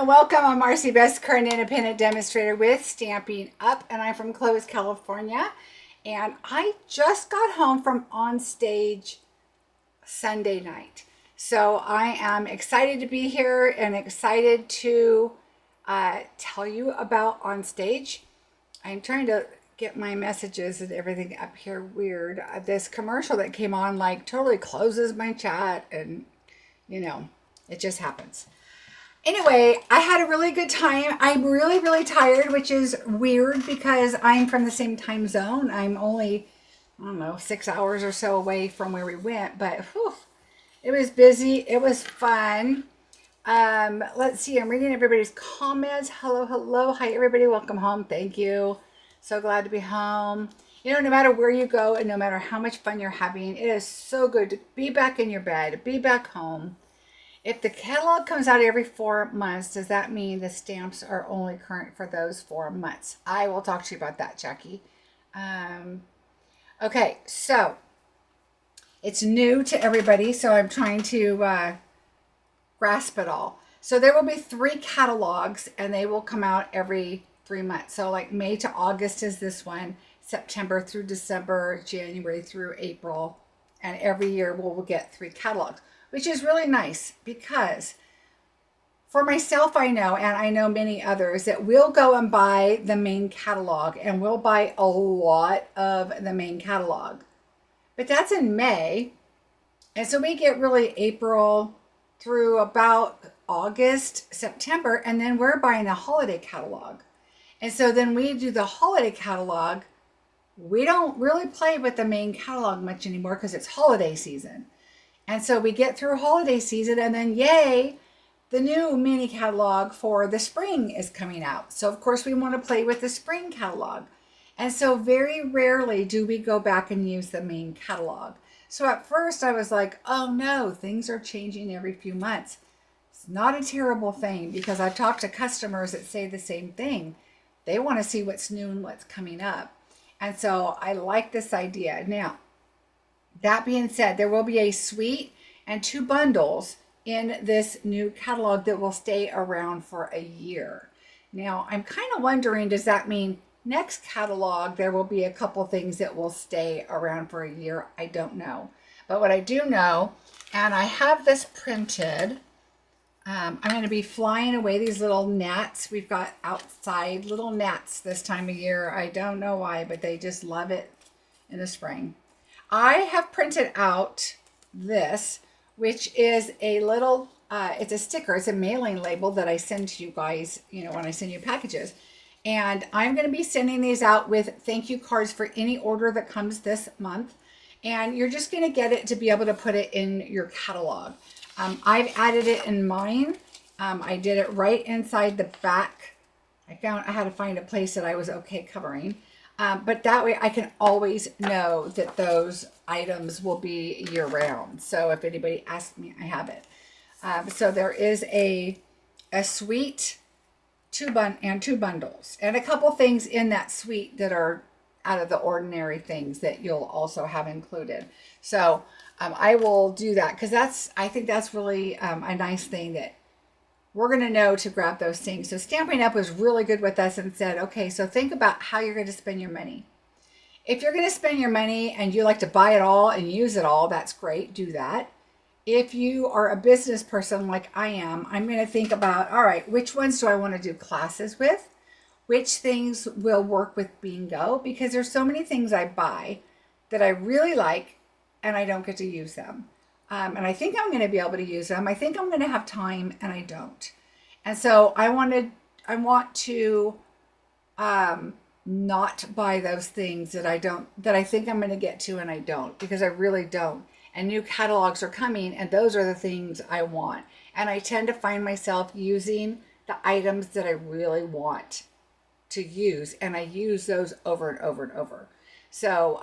and welcome. I'm Marcie, Besecker, an independent demonstrator with Stampin' Up, and I'm from Clovis, California. And I just got home from OnStage Sunday night. So I am excited to be here and excited to tell you about OnStage. I'm trying to get my messages and everything up here weird. This commercial that came on like totally closes my chat, and it just happens. Anyway, I had a really good time. I'm really tired, which is weird because I'm from the same time zone. I'm only, I don't know, 6 hours or so away from where we went, but whew, it was busy. It was fun. Let's see. I'm reading everybody's comments. Hello. Hi, everybody. Welcome home. Thank you. So glad to be home. No matter where you go and no matter how much fun you're having, it is so good to be back in your bed, be back home. If the catalog comes out every 4 months, does that mean the stamps are only current for those 4 months? I will talk to you about that, Jackie. Okay, so it's new to everybody, so I'm trying to grasp it all. So there will be 3 catalogs, and they will come out every 3 months. So like May to August is this one, September through December, January through April, and every year we'll get 3 catalogs, which is really nice because for myself, I know, and I know many others, that we'll go and buy the main catalog, and we'll buy a lot of the main catalog. But that's in May. And so we get really April through about August, September, and then we're buying a holiday catalog. And so then we do the holiday catalog. We don't really play with the main catalog much anymore because it's holiday season. And so we get through holiday season, and then yay, the new mini catalog for the spring is coming out. So of course we want to play with the spring catalog. And so very rarely do we go back and use the main catalog. So at first I was like, oh no, things are changing every few months. It's not a terrible thing because I've talked to customers that say the same thing. They want to see what's new and what's coming up. And so I like this idea. Now, that being said, there will be a suite and 2 bundles in this new catalog that will stay around for a year. Now, I'm kind of wondering, does that mean next catalog there will be a couple things that will stay around for a year? I don't know. But what I do know, and I have this printed, I'm going to be flying away these little gnats. We've got outside little gnats this time of year. I don't know why, but they just love it in the spring. I have printed out this, which is a little, it's a sticker. It's a mailing label that I send to you guys, when I send you packages. And I'm going to be sending these out with thank you cards for any order that comes this month. And you're just going to get it to be able to put it in your catalog. I've added it in mine. I did it right inside the back. I had to find a place that I was okay covering. But that way I can always know that those items will be year round. So if anybody asks me, I have it. So there is a suite, 2 bundles, and a couple things in that suite that are out of the ordinary things that you'll also have included. So I will do that because I think that's really a nice thing that we're going to know to grab those things. So Stampin' Up was really good with us and said, okay, so think about how you're going to spend your money. If you're going to spend your money and you like to buy it all and use it all, that's great. Do that. If you are a business person like I am, I'm going to think about, all right, which ones do I want to do classes with? Which things will work with bingo? Because there's so many things I buy that I really like and I don't get to use them. And I think I'm going to be able to use them. I think I'm going to have time, and I don't. And so I want to not buy those things that I think I'm going to get to, and I don't, because I really don't. And new catalogs are coming, and those are the things I want. And I tend to find myself using the items that I really want to use, and I use those over and over and over. So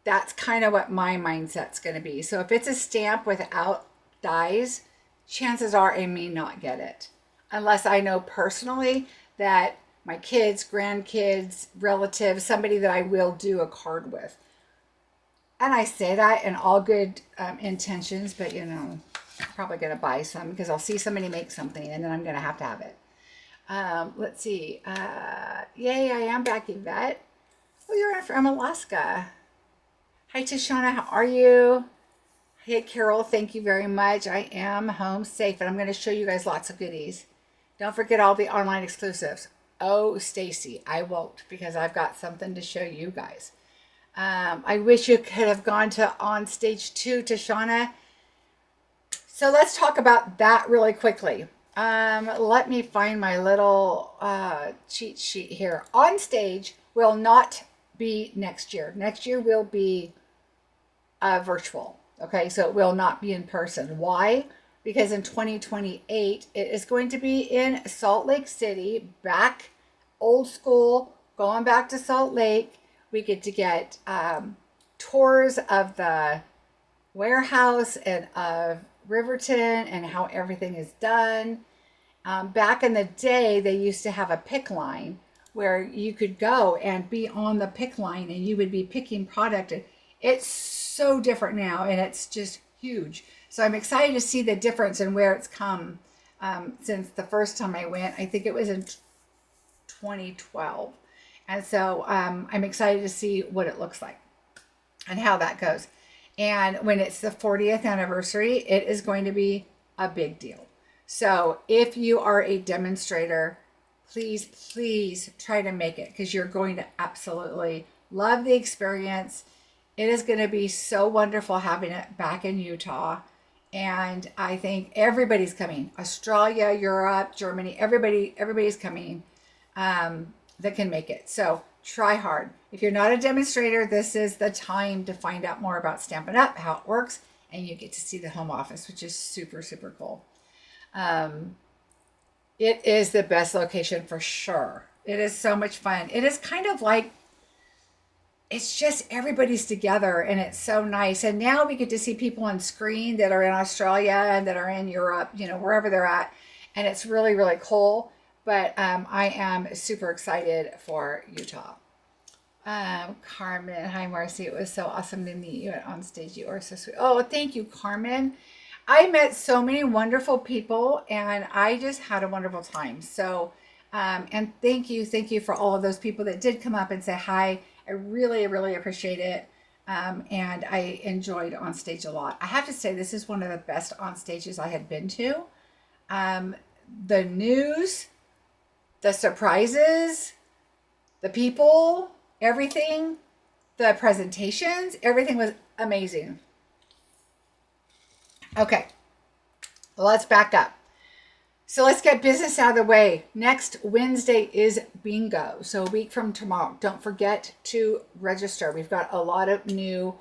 that's kind of what my mindset's going to be. So if it's a stamp without dies, chances are I may not get it. Unless I know personally that my kids, grandkids, relatives, somebody that I will do a card with. And I say that in all good intentions, but I'm probably going to buy some because I'll see somebody make something and then I'm going to have it. Let's see. Yay, I am back, Yvette. Oh, you're from Alaska. Hi, Tashana. How are you? Hey, Carol. Thank you very much. I am home safe, and I'm going to show you guys lots of goodies. Don't forget all the online exclusives. Oh, Stacy, I won't because I've got something to show you guys. I wish you could have gone to OnStage too, Tashana. So let's talk about that really quickly. Let me find my little cheat sheet here. OnStage will not be next year. Next year will be virtual. Okay, so it will not be in person. Why? Because in 2028, it is going to be in Salt Lake City, back old school, going back to Salt Lake. We get to get tours of the warehouse and of Riverton and how everything is done. Back in the day, they used to have a pick line where you could go and be on the pick line and you would be picking product. It's so different now and it's just huge. So I'm excited to see the difference in where it's come since the first time I went. I think it was in 2012. And so I'm excited to see what it looks like and how that goes. And when it's the 40th anniversary, it is going to be a big deal. So if you are a demonstrator, please try to make it because you're going to absolutely love the experience. It is going to be so wonderful having it back in Utah. And I think everybody's coming. Australia, Europe, Germany, everybody's coming that can make it. So try hard. If you're not a demonstrator, this is the time to find out more about Stampin' Up, how it works, and you get to see the home office, which is super, super cool. It is the best location for sure. It is so much fun. It is kind of like, it's just everybody's together and it's so nice. And now we get to see people on screen that are in Australia and that are in Europe, you know, wherever they're at. And it's really, really cool. But I am super excited for Utah. Carmen, hi Marcie. It was so awesome to meet you at OnStage. You are so sweet. Oh, thank you, Carmen. I met so many wonderful people and I just had a wonderful time. So, and thank you for all of those people that did come up and say hi. I really, really appreciate it. And I enjoyed OnStage a lot. I have to say, this is one of the best OnStages I had been to. The news, the surprises, the people, everything, the presentations, everything was amazing. Okay, let's back up. So let's get business out of the way. Next Wednesday is bingo. So a week from tomorrow. Don't forget to register. We've got a lot of new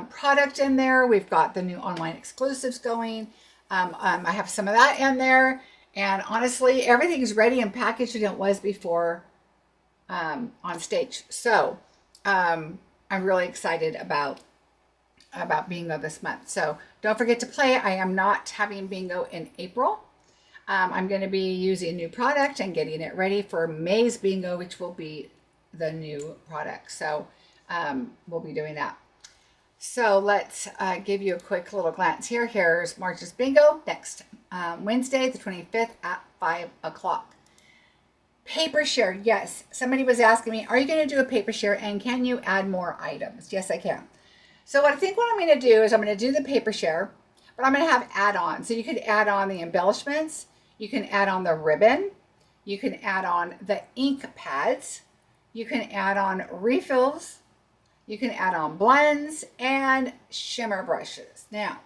product in there. We've got the new online exclusives going. I have some of that in there. And honestly, everything is ready and packaged than it was before OnStage. So I'm really excited about bingo this month. So don't forget to play. I am not having bingo in April. I'm going to be using new product and getting it ready for May's bingo, which will be the new product. So we'll be doing that. So let's give you a quick little glance here. Here's March's bingo next Wednesday, the 25th at 5 o'clock. Paper share. Yes. Somebody was asking me, are you going to do a paper share and can you add more items? Yes, I can. So I think what I'm going to do is I'm going to do the paper share, but I'm going to have add-ons. So you could add on the embellishments. You can add on the ribbon. You can add on the ink pads. You can add on refills. You can add on blends and shimmer brushes. Now,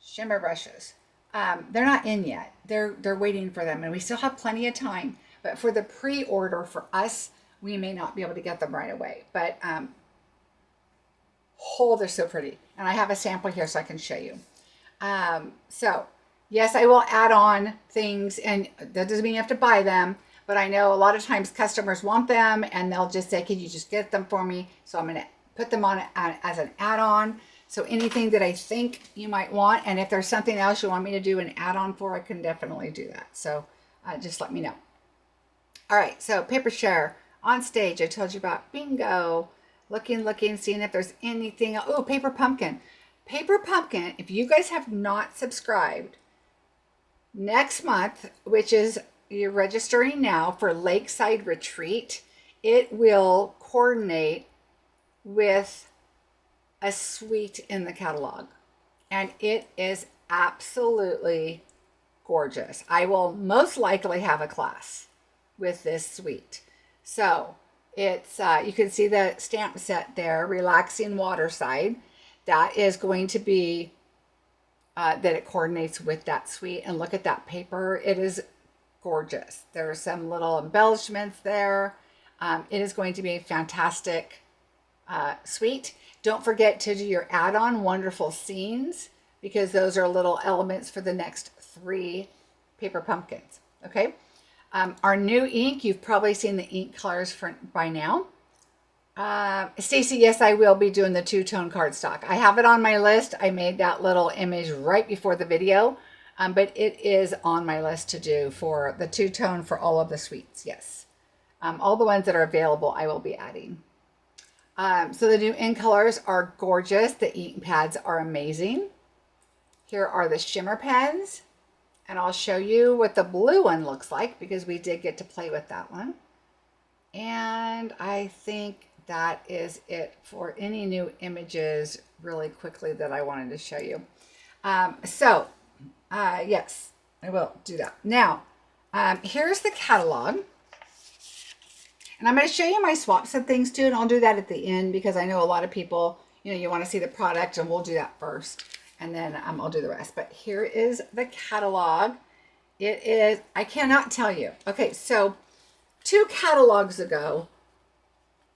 shimmer brushes. They're not in yet. They're waiting for them, and we still have plenty of time. But for the pre-order for us, we may not be able to get them right away. But oh, they're so pretty. And I have a sample here so I can show you. So yes, I will add on things, and that doesn't mean you have to buy them, but I know a lot of times customers want them and they'll just say, can you just get them for me? So I'm going to put them on as an add-on. So anything that I think you might want, and if there's something else you want me to do an add-on for, I can definitely do that. So just let me know. All right, so paper share, OnStage, I told you about bingo, looking, seeing if there's anything. Oh, paper pumpkin. Paper Pumpkin, if you guys have not subscribed, next month, which is you're registering now for Lakeside Retreat, it will coordinate with a suite in the catalog. And it is absolutely gorgeous. I will most likely have a class with this suite. So it's, you can see the stamp set there, Relaxing Waterside. That is going to be, that it coordinates with that suite. And look at that paper. It is gorgeous. There are some little embellishments there. It is going to be a fantastic suite. Don't forget to do your add-on Wonderful Scenes, because those are little elements for the next 3 paper pumpkins. Okay. Our new ink, you've probably seen the ink colors by now. Stacy, yes, I will be doing the 2-tone cardstock. I have it on my list. I made that little image right before the video, but it is on my list to do for the 2-tone for all of the suites. Yes. All the ones that are available, I will be adding. So the new ink colors are gorgeous. The ink pads are amazing. Here are the shimmer pens, and I'll show you what the blue one looks like because we did get to play with that one. And I think that is it for any new images really quickly that I wanted to show you. Yes, I will do that. Now, here's the catalog. And I'm going to show you my swaps and things too, and I'll do that at the end because I know a lot of people, you want to see the product, and we'll do that first, and then I'll do the rest. But here is the catalog. It is, I cannot tell you. Okay, so 2 catalogs ago,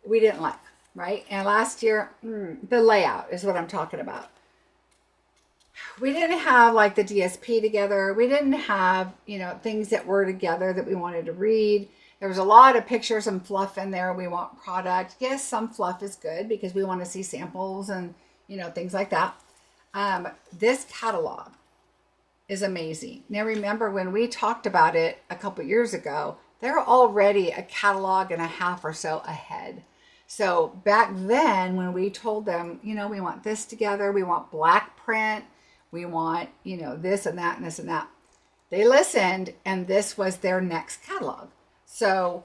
we didn't like, right? And last year, the layout is what I'm talking about. We didn't have like the DSP together. We didn't have, things that were together that we wanted to read. There was a lot of pictures and fluff in there. We want product. Yes, some fluff is good because we want to see samples and, things like that. This catalog is amazing. Now, remember when we talked about it a couple years ago, they're already a catalog and a half or so ahead. So back then when we told them, we want this together, we want black print, we want, this and that and this and that, they listened, and this was their next catalog. So,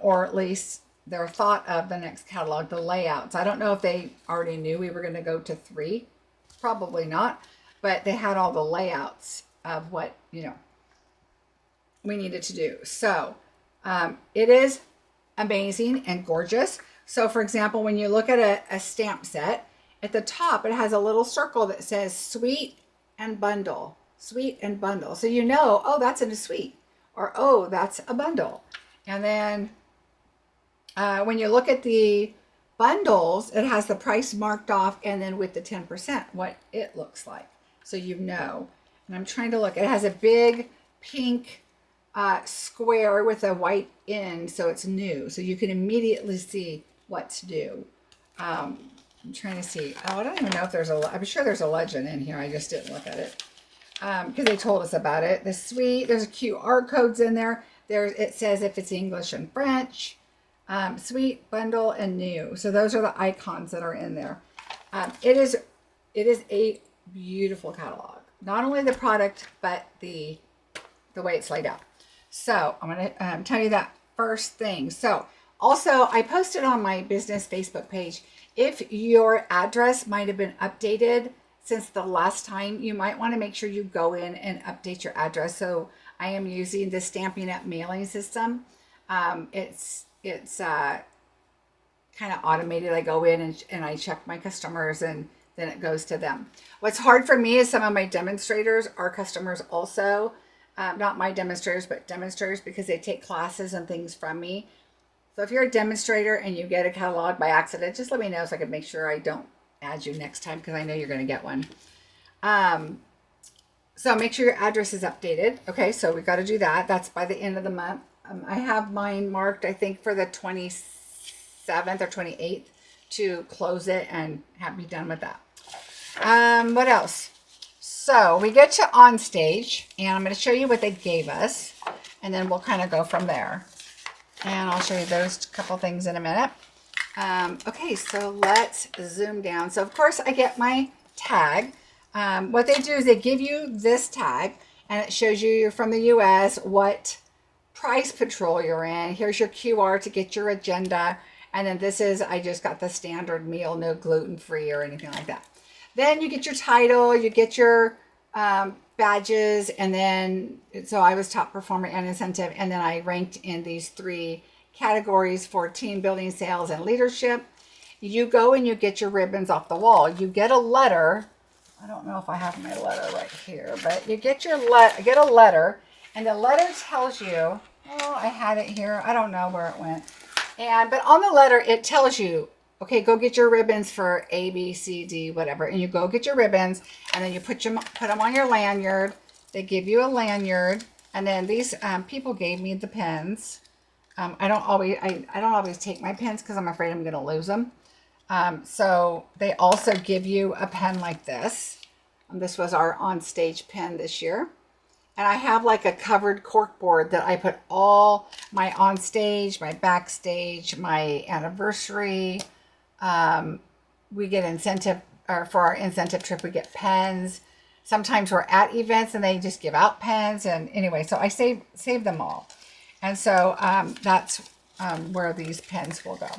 or at least their thought of the next catalog, the layouts. I don't know if they already knew we were going to go to 3. Probably not. But they had all the layouts of what, we needed to do. So, it is amazing and gorgeous. So, for example, when you look at a stamp set, at the top, it has a little circle that says Suite and Bundle. Suite and Bundle. So oh, that's in a suite. Or, oh, that's a bundle. And then when you look at the bundles, it has the price marked off, and then with the 10%, what it looks like. So And I'm trying to look. It has a big pink square with a white end, so it's new. So you can immediately see what's new. I'm trying to see. Oh, I don't even know if I'm sure there's a legend in here. I just didn't look at it. Because they told us about it. The suite, there's QR codes in there. It says if it's English and French, suite, bundle, and new. So those are the icons that are in there. It is a beautiful catalog. Not only the product, but the way it's laid out. So I'm going to tell you that first thing. So also, I posted on my business Facebook page, if your address might have been updated since the last time, you might want to make sure you go in and update your address. So I am using the Stampin' Up mailing system. It's kind of automated. I go in and I check my customers, and then it goes to them. What's hard for me is some of my demonstrators are customers also. Not my demonstrators, but demonstrators, because they take classes and things from me. So if you're a demonstrator and you get a catalog by accident, just let me know so I can make sure I don't add you next time, because I know you're going to get one. So make sure your address is updated. Okay, so we've got to do that. That's by the end of the month. I have mine marked, I think, for the 27th or 28th to close it and be done with that. What else? So we get to OnStage, and I'm going to show you what they gave us, and then we'll kind of go from there. And I'll show you those couple things in a minute. Okay, so let's zoom down. So of course I get my tag. What they do is they give you this tag, and it shows you're from the US, what price patrol you're in. Here's your QR to get your agenda. And then this is, I just got the standard meal, no gluten-free or anything like that. Then you get your title, you get your badges, and then, so I was top performer and incentive, and then I ranked in these 3 categories for team building, sales, and leadership. You go and you get your ribbons off the wall. You get a letter. I don't know if I have my letter right here, but you get your get a letter, and the letter tells you, oh, I had it here. I don't know where it went. But on the letter, it tells you, okay, go get your ribbons for A, B, C, D, whatever. And you go get your ribbons, and then you put them on your lanyard. They give you a lanyard, and then these people gave me the pens. I don't always take my pens because I'm afraid I'm going to lose them. So they also give you a pen like this. This was our OnStage pen this year. And I have like a covered cork board that I put all my OnStage, my backstage, my anniversary. We get incentive, or for our incentive trip, we get pens. Sometimes we're at events and they just give out pens. And anyway, so I save them all. And so that's where these pens will go.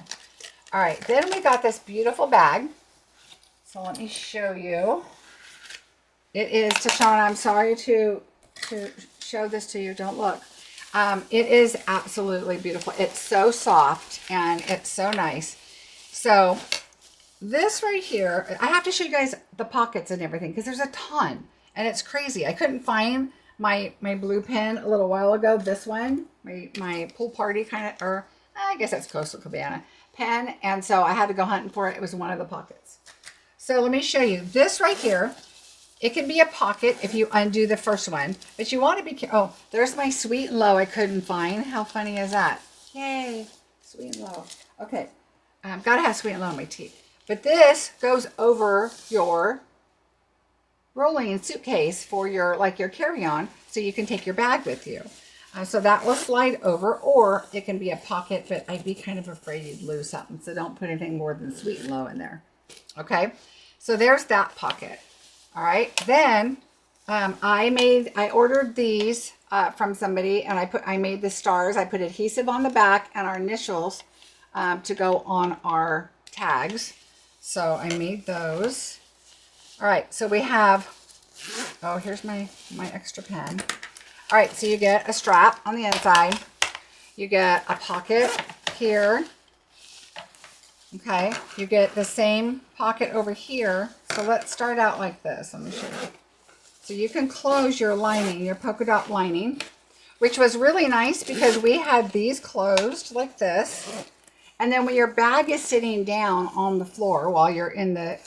All right, then we got this beautiful bag. So let me show you. It is, Tashana, I'm sorry to show this to you. Don't look. It is absolutely beautiful. It's so soft and it's so nice. So this right here, I have to show you guys the pockets and everything because there's a ton and it's crazy. I couldn't find my blue pen a little while ago. This one, my pool party kind of, or I guess that's Coastal Cabana pen. And so I had to go hunting for it. It was one of the pockets. So let me show you this right here. It can be a pocket if you undo the first one, but you want to be, oh, there's my Sweet and Low I couldn't find. How funny is that? Yay, Sweet and Low. Okay, gotta have Sweet and Low on my teeth. But this goes over your rolling suitcase for your, like your carry-on, so you can take your bag with you. So that will slide over, or it can be a pocket, but I'd be kind of afraid you'd lose something, so don't put anything more than Sweet and Low in there. Okay, so there's that pocket. All right, then I ordered these from somebody, and I made the stars. I put adhesive on the back and our initials to go on our tags. So I made those. All right, so we have, oh, here's my extra pen. All right, so you get a strap on the inside. You get a pocket here. Okay, you get the same pocket over here. So let's start out like this. Let me show you. So you can close your lining, your polka dot lining, which was really nice because we had these closed like this. And then when your bag is sitting down on the floor while you're in the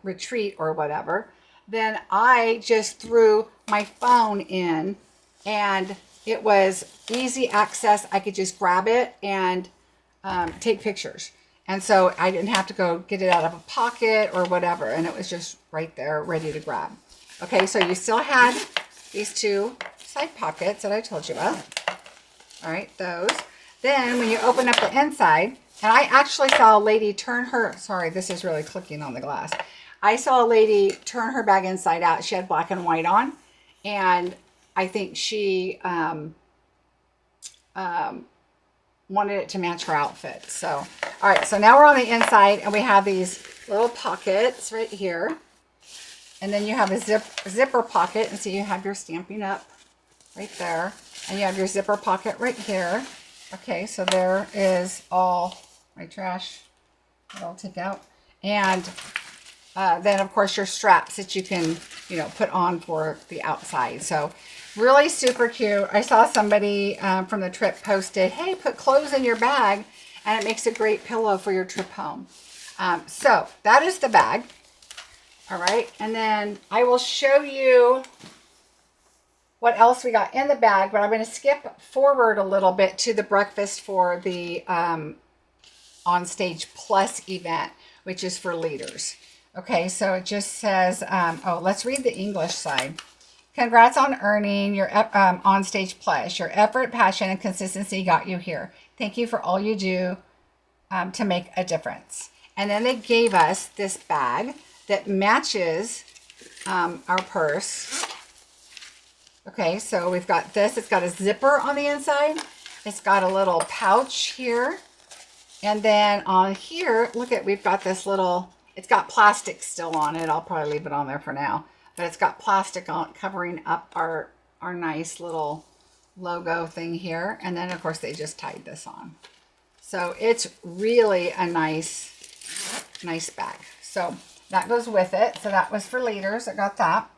retreat or whatever, then I just threw my phone in and it was easy access. I could just grab it and take pictures. And so I didn't have to go get it out of a pocket or whatever. And it was just right there ready to grab. Okay, so you still had these 2 side pockets that I told you about. All right, those. Then when you open up the inside, and I actually saw a lady turn her, sorry, this is really clicking on the glass. I saw a lady turn her bag inside out. She had black and white on. And I think she wanted it to match her outfit. So, all right, so now we're on the inside and we have these little pockets right here. And then you have a zipper pocket. And so you have your Stampin' Up right there. And you have your zipper pocket right here. Okay, so there is all my trash that I'll take out. And then, of course, your straps that you can, put on for the outside. So really super cute. I saw somebody from the trip posted, hey, put clothes in your bag and it makes a great pillow for your trip home. So that is the bag. All right. And then I will show you what else we got in the bag, but I'm going to skip forward a little bit to the breakfast for the OnStage Plus event, which is for leaders. Okay, so it just says, let's read the English side. Congrats on earning your OnStage Plus. Your effort, passion, and consistency got you here. Thank you for all you do to make a difference. And then they gave us this bag that matches our purse. Okay, so we've got this. It's got a zipper on the inside. It's got a little pouch here. And then on here, look at, we've got this little, it's got plastic still on it. I'll probably leave it on there for now. But it's got plastic on covering up our nice little logo thing here. And then, of course, they just tied this on. So it's really a nice bag. So that goes with it. So that was for leaders. I got that.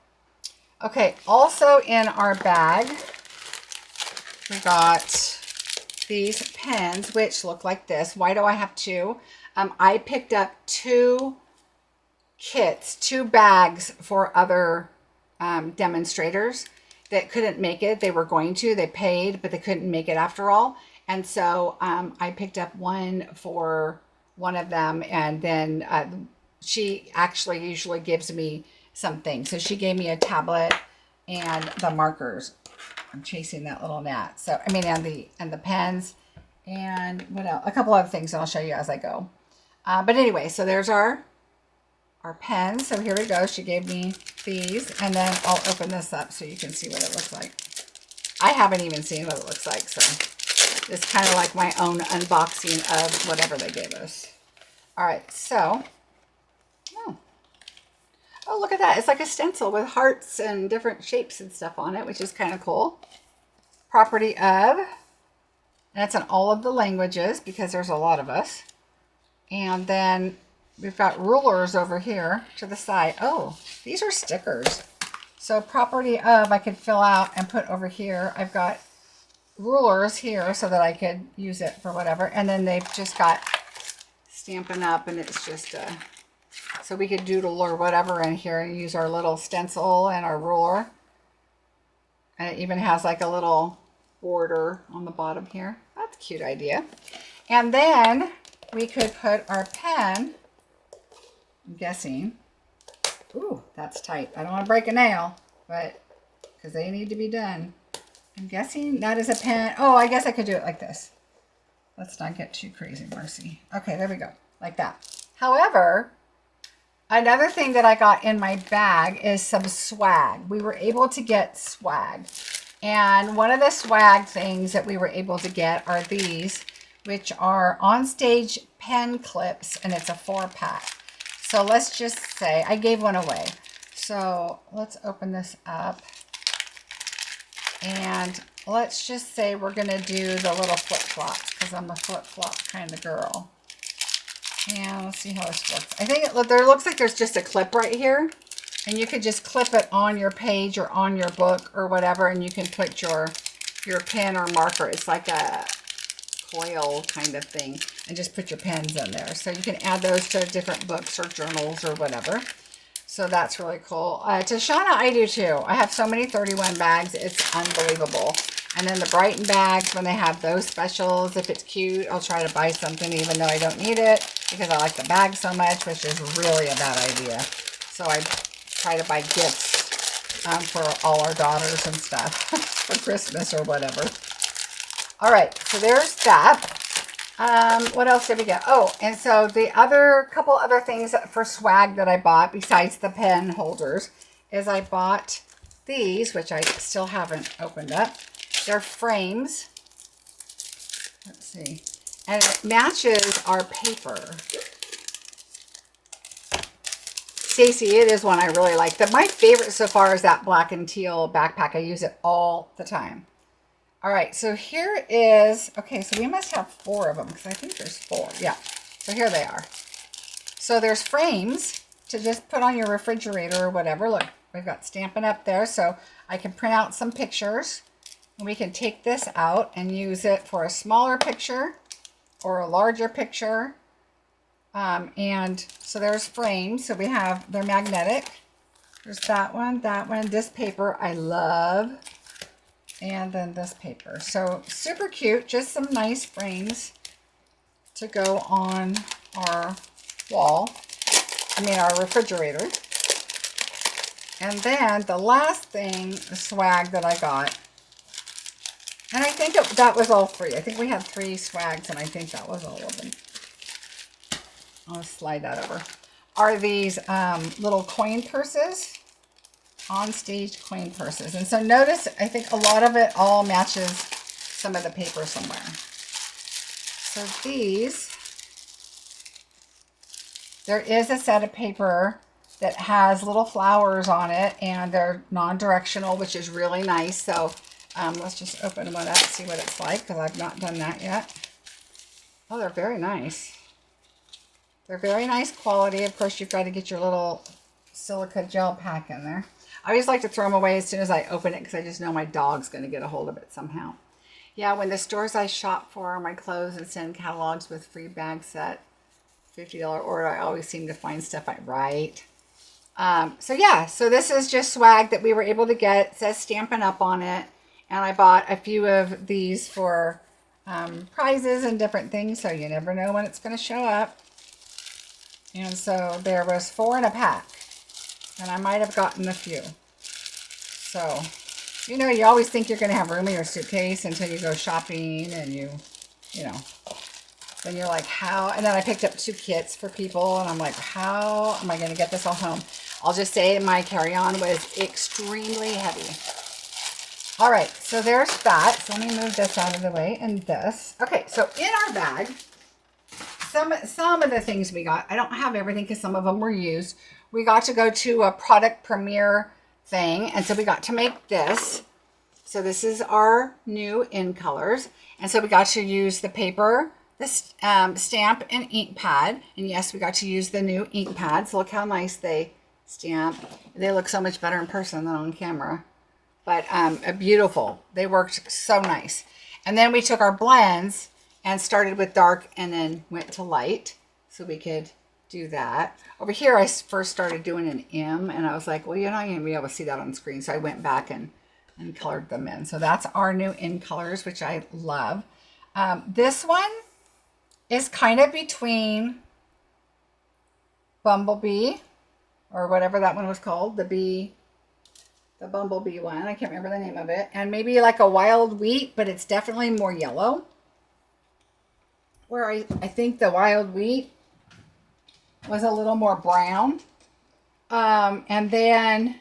Okay, also in our bag, we got these pens, which look like this. Why do I have two? I picked up two kits, two bags for other demonstrators that couldn't make it. They were going to, they paid, but they couldn't make it after all. And so I picked up one for one of them, and then she actually usually gives me something. So she gave me a tablet and the markers. I'm chasing that little gnat. So I mean, and the pens and what else? A couple other things, and I'll show you as I go. But anyway, so there's our pens. So here we go. She gave me these, and then I'll open this up so you can see what it looks like. I haven't even seen what it looks like, so it's kind of like my own unboxing of whatever they gave us. All right, so oh, look at that. It's like a stencil with hearts and different shapes and stuff on it, which is kind of cool. Property of, and it's in all of the languages because there's a lot of us. And then we've got rulers over here to the side. Oh, these are stickers. So property of, I could fill out and put over here. I've got rulers here so that I could use it for whatever. And then they've just got Stampin' Up, and it's just so we could doodle or whatever in here and use our little stencil and our ruler. And it even has like a little border on the bottom here. That's a cute idea. And then we could put our pen, I'm guessing. Ooh, that's tight. I don't want to break a nail, but because they need to be done. I'm guessing that is a pen. Oh, I guess I could do it like this. Let's not get too crazy, Marcie. Okay, there we go. Like that. However, another thing that I got in my bag is some swag. We were able to get swag. And one of the swag things that we were able to get are these, which are OnStage pen clips, and it's a 4-pack. So let's just say, I gave one away. So let's open this up. And let's just say we're going to do the little flip-flops, because I'm a flip-flop kind of girl. And let's see how this looks. I think there looks like there's just a clip right here. And you could just clip it on your page or on your book or whatever. And you can put your pen or marker. It's like a coil kind of thing. And just put your pens in there. So you can add those to different books or journals or whatever. So that's really cool. To Shauna, I do too. I have so many 31 bags. It's unbelievable. And then the Brighton bags, when they have those specials, if it's cute, I'll try to buy something even though I don't need it because I like the bag so much, which is really a bad idea. So I try to buy gifts for all our daughters and stuff for Christmas or whatever. All right, so there's that. What else did we get? Oh, and so the couple other things for swag that I bought besides the pen holders is I bought these, which I still haven't opened up. They're frames. Let's see. And it matches our paper. Stacy, it is one I really like. My favorite so far is that black and teal backpack. I use it all the time. All right, so here is, okay, so we must have 4 of them because I think there's 4. Yeah, so here they are. So there's frames to just put on your refrigerator or whatever. Look, we've got Stampin' Up there, so I can print out some pictures. And we can take this out and use it for a smaller picture or a larger picture. And so there's frames. So we have, they're magnetic. There's that one, this paper I love. And then this paper. So super cute, just some nice frames to go on our wall. Our refrigerator. And then the last thing, the swag that I got. And I think that was all free. I think we had 3 swags, and I think that was all of them. I'll slide that over. are these little coin purses, OnStage coin purses. And so notice, I think a lot of it all matches some of the paper somewhere. So these, there is a set of paper that has little flowers on it, and they're non-directional, which is really nice. So let's just open one up and see what it's like, because I've not done that yet. Oh, they're very nice. They're very nice quality. Of course, you've got to get your little silica gel pack in there. I always like to throw them away as soon as I open it, because I just know my dog's going to get a hold of it somehow. Yeah, when the stores I shop for my clothes and send catalogs with free bag set, $50 order, I always seem to find stuff I write. So yeah, so this is just swag that we were able to get. It says Stampin' Up on it. And I bought a few of these for prizes and different things, so you never know when it's going to show up. And so there was 4 in a pack, and I might have gotten a few. So, you know, you always think you're going to have room in your suitcase until you go shopping, and you know, then you're like, how? And then I picked up 2 kits for people, and I'm like, how am I going to get this all home? I'll just say my carry-on was extremely heavy. All right, so there's that. So let me move this out of the way, and this. Okay, so in our bag, some of the things we got, I don't have everything because some of them were used. We got to go to a product premiere thing, and so we got to make this. So this is our new in colors, and so we got to use the paper, the stamp and ink pad, and yes, we got to use the new ink pads. Look how nice they stamp. They look so much better in person than on camera. But beautiful. They worked so nice. And then we took our blends and started with dark and then went to light, so we could do that. Over here, I first started doing an M, and I was like, well, you're not going to be able to see that on screen. So I went back and colored them in. So that's our new in colors, which I love. This one is kind of between Bumblebee, or whatever that one was called, the Bumblebee one. I can't remember the name of it. And maybe like a Wild Wheat, but it's definitely more yellow. Where I think the Wild Wheat was a little more brown. And then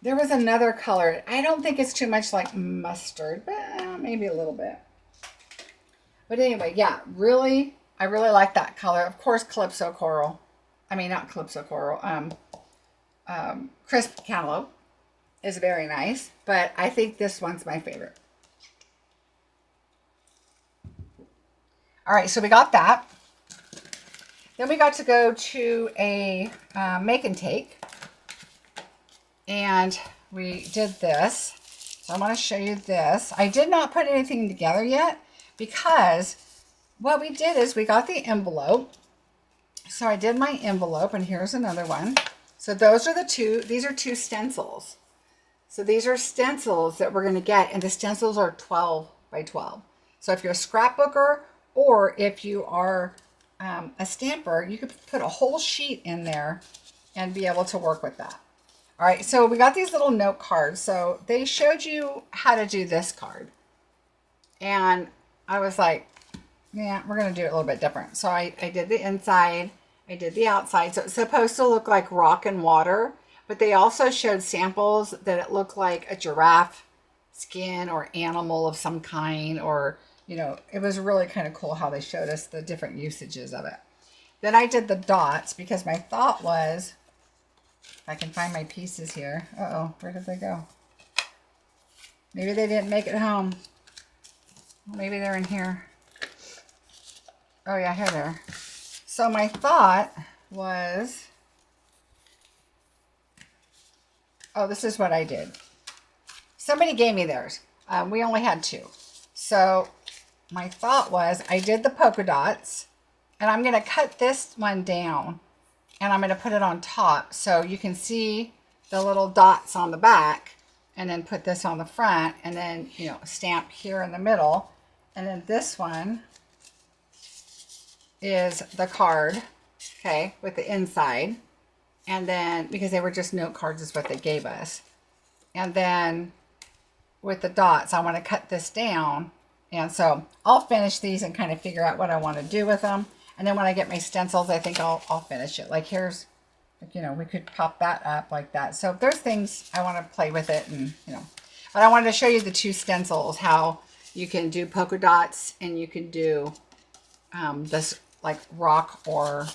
there was another color. I don't think it's too much like mustard, but maybe a little bit. But anyway, yeah, I really like that color. Of course, Calypso Coral. I mean, not Calypso Coral. Crisp Cantaloupe is very nice, but I think this one's my favorite. All right, so we got that. Then we got to go to a make and take, and we did this. So I want to show you this. I did not put anything together yet, because what we did is we got the envelope. So I did my envelope, and here's another one. So those are the two, these are 2 stencils. So these are stencils that we're going to get, and the stencils are 12 by 12. So if you're a scrapbooker, or if you are a stamper, you could put a whole sheet in there and be able to work with that. All right, so we got these little note cards. So they showed you how to do this card. And I was like, yeah, we're going to do it a little bit different. So I did the inside, I did the outside. So it's supposed to look like rock and water, but they also showed samples that it looked like a giraffe skin or animal of some kind, or, you know, it was really kind of cool how they showed us the different usages of it. Then I did the dots, because my thought was, if I can find my pieces here. Uh-oh, where did they go? Maybe they didn't make it home. Maybe they're in here. Oh yeah, here they are. So my thought was, oh, this is what I did. Somebody gave me theirs. We only had 2. So my thought was, I did the polka dots, and I'm going to cut this one down, and I'm going to put it on top so you can see the little dots on the back, and then put this on the front, and then, you know, stamp here in the middle. And then this one is the card, okay, with the inside. And then, because they were just note cards is what they gave us. And then with the dots, I want to cut this down. And so I'll finish these and kind of figure out what I want to do with them. And then when I get my stencils, I think I'll finish it. Like here's, you know, we could pop that up like that. So there's things I want to play with it, and you know, but I wanted to show you the 2 stencils, how you can do polka dots and you can do this like rock or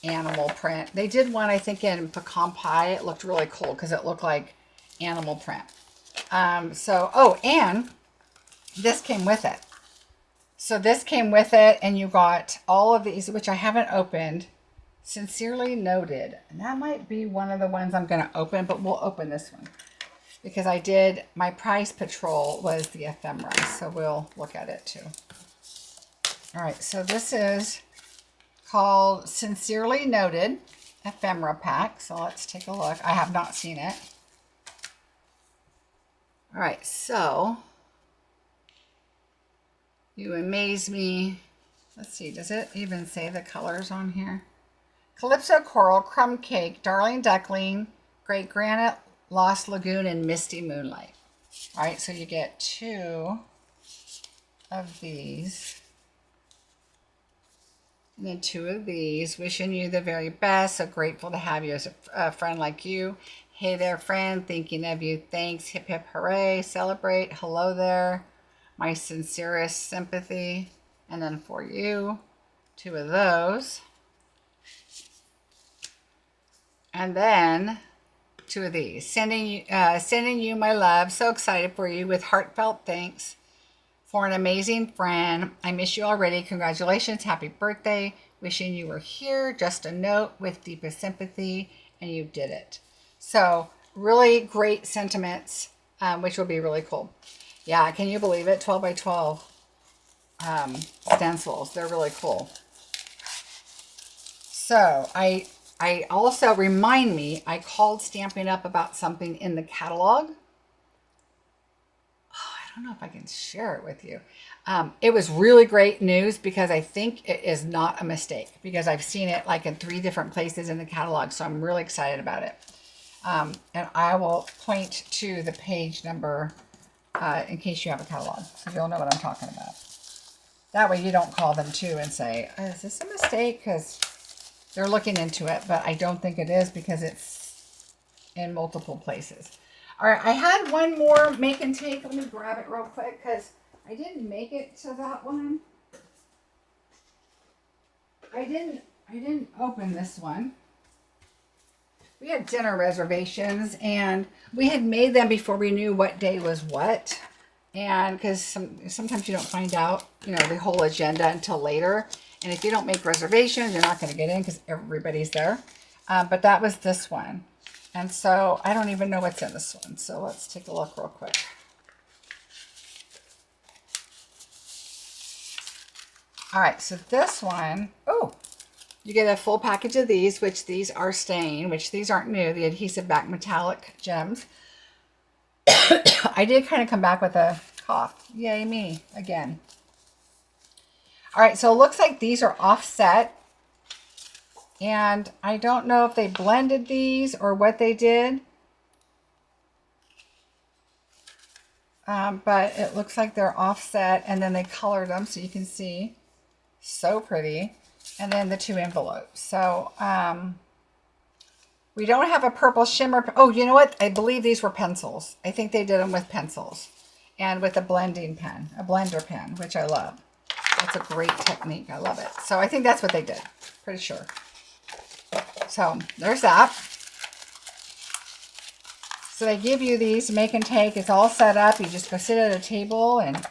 animal print. They did one, I think, in pecan pie. It looked really cool because it looked like animal print. Oh, and this came with it. So this came with it, and you got all of these, which I haven't opened. Sincerely Noted. And that might be one of the ones I'm going to open, but we'll open this one. Because I did, my prize patrol was the ephemera. So we'll look at it too. All right, so this is called Sincerely Noted ephemera pack. So let's take a look. I have not seen it. All right, so you amaze me. Let's see, does it even say the colors on here? Calypso Coral, Crumb Cake, Darling Duckling, Great Granite, Lost Lagoon, and Misty Moonlight. All right, so you get 2 of these. And then 2 of these. Wishing you the very best. So grateful to have you as a friend like you. Hey there, friend. Thinking of you. Thanks. Hip, hip, hooray. Celebrate. Hello there. My sincerest sympathy. And then for you, 2 of those. And then 2 of these. Sending you my love. So excited for you with heartfelt thanks for an amazing friend. I miss you already. Congratulations. Happy birthday. Wishing you were here. Just a note with deepest sympathy. And you did it. So really great sentiments, which will be really cool. Yeah, can you believe it? 12 by 12 stencils. They're really cool. So I also, remind me, I called Stampin' Up about something in the catalog. Oh, I don't know if I can share it with you. It was really great news because I think it is not a mistake, because I've seen it like in 3 different places in the catalog. So I'm really excited about it. And I will point to the page number in case you have a catalog, so you'll know what I'm talking about. That way you don't call them too and say, is this a mistake? Because they're looking into it, but I don't think it is because it's in multiple places. All right, I had one more make and take. Let me grab it real quick because I didn't make it to that one. I didn't open this one. We had dinner reservations, and we had made them before we knew what day was what. And because sometimes you don't find out, you know, the whole agenda until later. And if you don't make reservations, you're not going to get in because everybody's there. But that was this one. And so I don't even know what's in this one. So let's take a look real quick. All right, so this one, oh, you get a full package of these, which these are staying, which these aren't new, the adhesive back metallic gems. I did kind of come back with a cough. Yay me, again. All right, so it looks like these are offset. And I don't know if they blended these or what they did. But it looks like they're offset, and then they colored them so you can see. So pretty. And then the 2 envelopes. So we don't have a purple shimmer. Oh, you know what? I believe these were pencils. I think they did them with pencils and with a blending pen, a blender pen, which I love. That's a great technique. I love it. So I think that's what they did. Pretty sure. So there's that. So they give you these make and take. It's all set up. You just go sit at a table and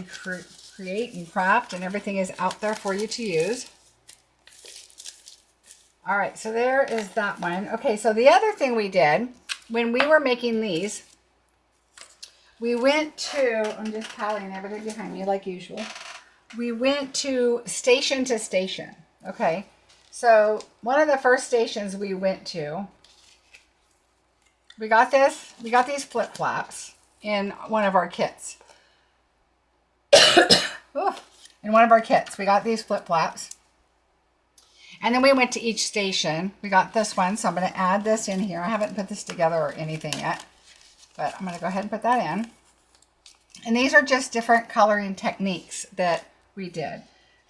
create and craft, and everything is out there for you to use. All right, so there is that one. Okay, so the other thing we did when we were making these, we went to, I'm just piling everything behind me like usual. We went to station. Okay, so one of the first stations we went to, we got these flip-flops in one of our kits. In one of our kits, we got these flip-flops. And then we went to each station. We got this one, so I'm going to add this in here. I haven't put this together or anything yet, but I'm going to go ahead and put that in. And these are just different coloring techniques that we did.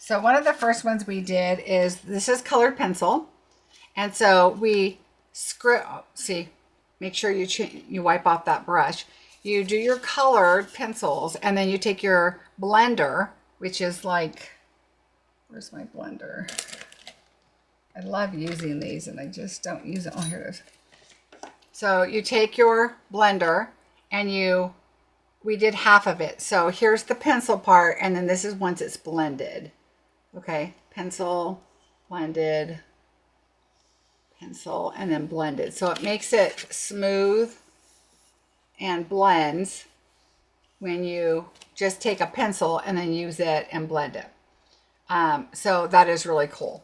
So one of the first ones we did is, this is colored pencil. And so we see, make sure you wipe off that brush. You do your colored pencils, and then you take your blender, which is like, where's my blender? I love using these and I just don't use it. Oh, here it is. So you take your blender and we did half of it. So here's the pencil part, and then this is once it's blended. Okay, pencil, blended, pencil, and then blended. So it makes it smooth and blends when you just take a pencil and then use it and blend it. So that is really cool.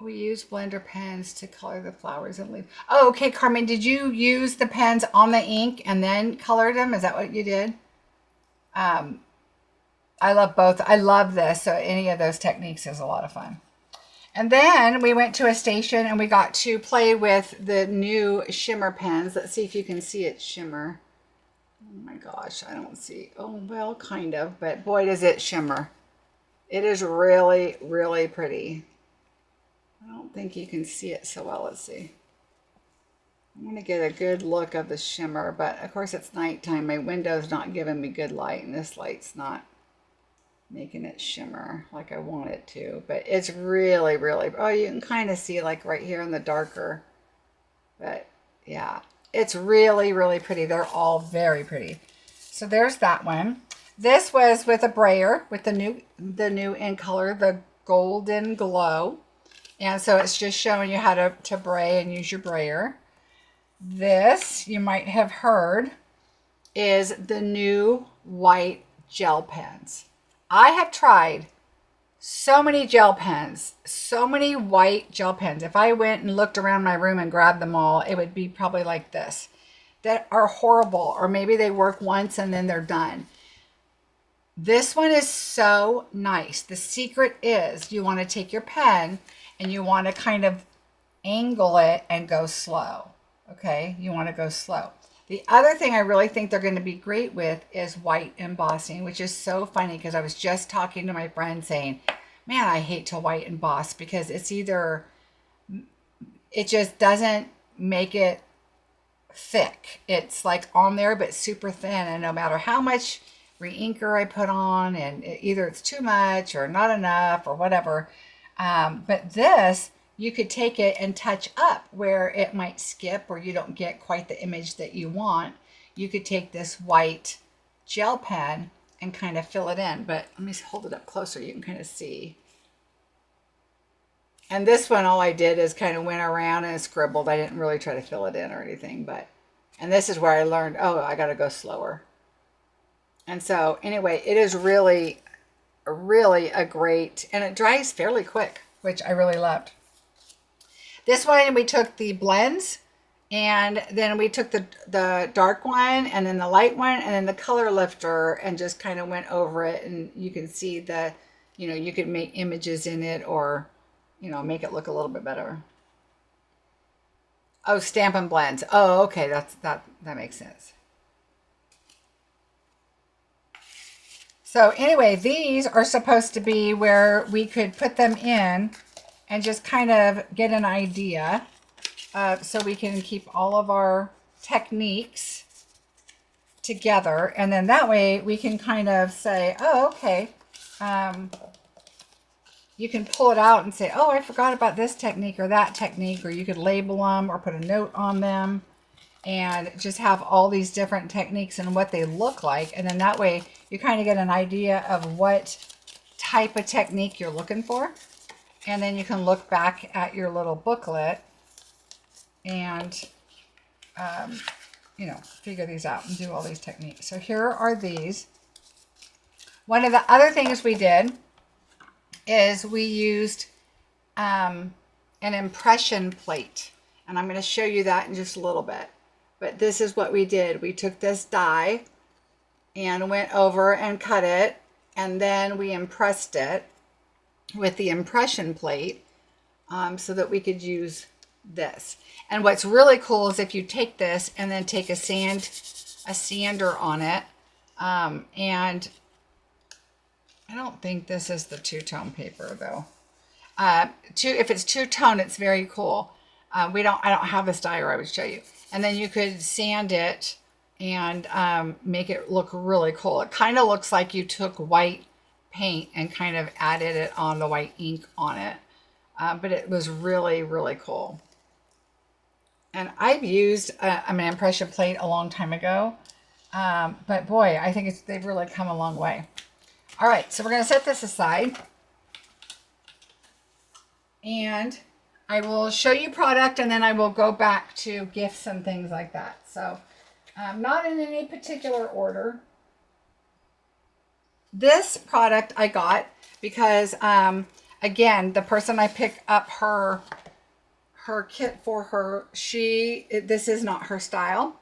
We use blender pens to color the flowers and leaves. Oh, okay, Carmen, did you use the pens on the ink and then color them? Is that what you did? I love both. I love this. So any of those techniques is a lot of fun. And then we went to a station and we got to play with the new shimmer pens. Let's see if you can see it shimmer. Oh my gosh, I don't see. Oh, well, kind of, but boy, does it shimmer. It is really, really pretty. I don't think you can see it so well. Let's see. I'm going to get a good look of the shimmer, but of course it's nighttime. My window's not giving me good light, and this light's not making it shimmer like I want it to. But it's really, really, oh, you can kind of see like right here in the darker. But yeah, it's really, really pretty. They're all very pretty. So there's that one. This was with a brayer with the new in color, the Golden Glow. And so it's just showing you how to bray and use your brayer. This, you might have heard, is the new white gel pens. I have tried so many gel pens, so many white gel pens. If I went and looked around my room and grabbed them all, it would be probably like this. That are horrible, or maybe they work once and then they're done. This one is so nice. The secret is you want to take your pen and you want to kind of angle it and go slow. Okay, you want to go slow. The other thing I really think they're going to be great with is white embossing, which is so funny because I was just talking to my friend saying, man, I hate to white emboss because it's either, it just doesn't make it thick. It's like on there, but super thin. And no matter how much re-inker I put on, and either it's too much or not enough or whatever. But this, you could take it and touch up where it might skip or you don't get quite the image that you want. You could take this white gel pen and kind of fill it in. But let me hold it up closer. You can kind of see. And this one, all I did is kind of went around and scribbled. I didn't really try to fill it in or anything. And this is where I learned, oh, I got to go slower. And so anyway, it is really, really a great, and it dries fairly quick, which I really loved. This one, we took the blends, and then we took the dark one, and then the light one, and then the color lifter, and just kind of went over it. And you can see the, you could make images in it, or, make it look a little bit better. Oh, Stampin' blends. Oh, okay, that makes sense. So anyway, these are supposed to be where we could put them in and just kind of get an idea so we can keep all of our techniques together. And then that way we can kind of say, oh, okay. You can pull it out and say, oh, I forgot about this technique or that technique, or you could label them or put a note on them and just have all these different techniques and what they look like. And then that way you kind of get an idea of what type of technique you're looking for. And then you can look back at your little booklet and, figure these out and do all these techniques. So here are these. One of the other things we did is we used an impression plate. And I'm going to show you that in just a little bit. But this is what we did. We took this die and went over and cut it, and then we impressed it with the impression plate so that we could use this. And what's really cool is if you take this and then take a sander on it and I don't think this is the two-tone paper though. If it's two-tone, it's very cool. I don't have this die, or I would show you. And then you could sand it and make it look really cool. It kind of looks like you took white paint and kind of added it on the white ink on it. But it was really, really cool. And I've used an impression plate a long time ago. But boy, I think they've really come a long way. All right, so we're going to set this aside. And I will show you product, and then I will go back to gifts and things like that. So not in any particular order. This product I got because, again, the person I picked up her kit for her, this is not her style.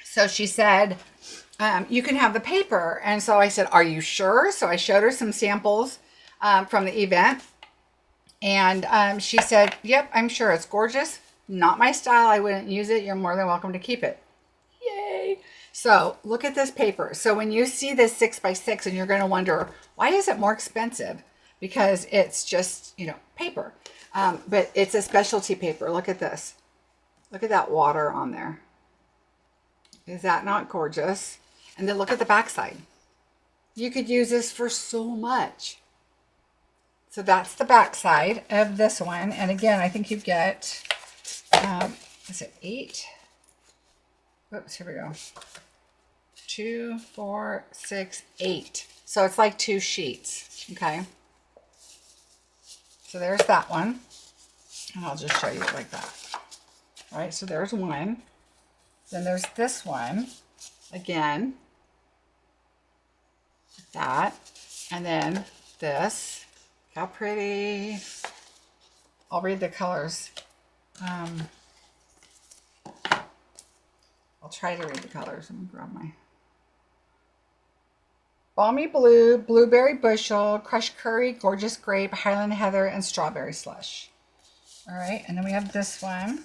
So she said, you can have the paper. And so I said, are you sure? So I showed her some samples from the event. And she said, yep, I'm sure. It's gorgeous. Not my style. I wouldn't use it. You're more than welcome to keep it. Yay. So look at this paper. So when you see this 6x6 and you're going to wonder, why is it more expensive? Because it's just, paper. But it's a specialty paper. Look at this. Look at that water on there. Is that not gorgeous? And then look at the backside. You could use this for so much. So that's the backside of this one. And again, I think you get, is it 8? Whoops, here we go. 2, 4, 6, 8. So it's like 2 sheets, okay? So there's that one. And I'll just show you it like that. All right, so there's one. Then there's this one, again, like that. And then this. How pretty. I'll read the colors. I'll try to read the colors. Let me grab my Balmy Blue, Blueberry Bushel, Crushed Curry, Gorgeous Grape, Highland Heather, and Strawberry Slush. All right, and then we have this one.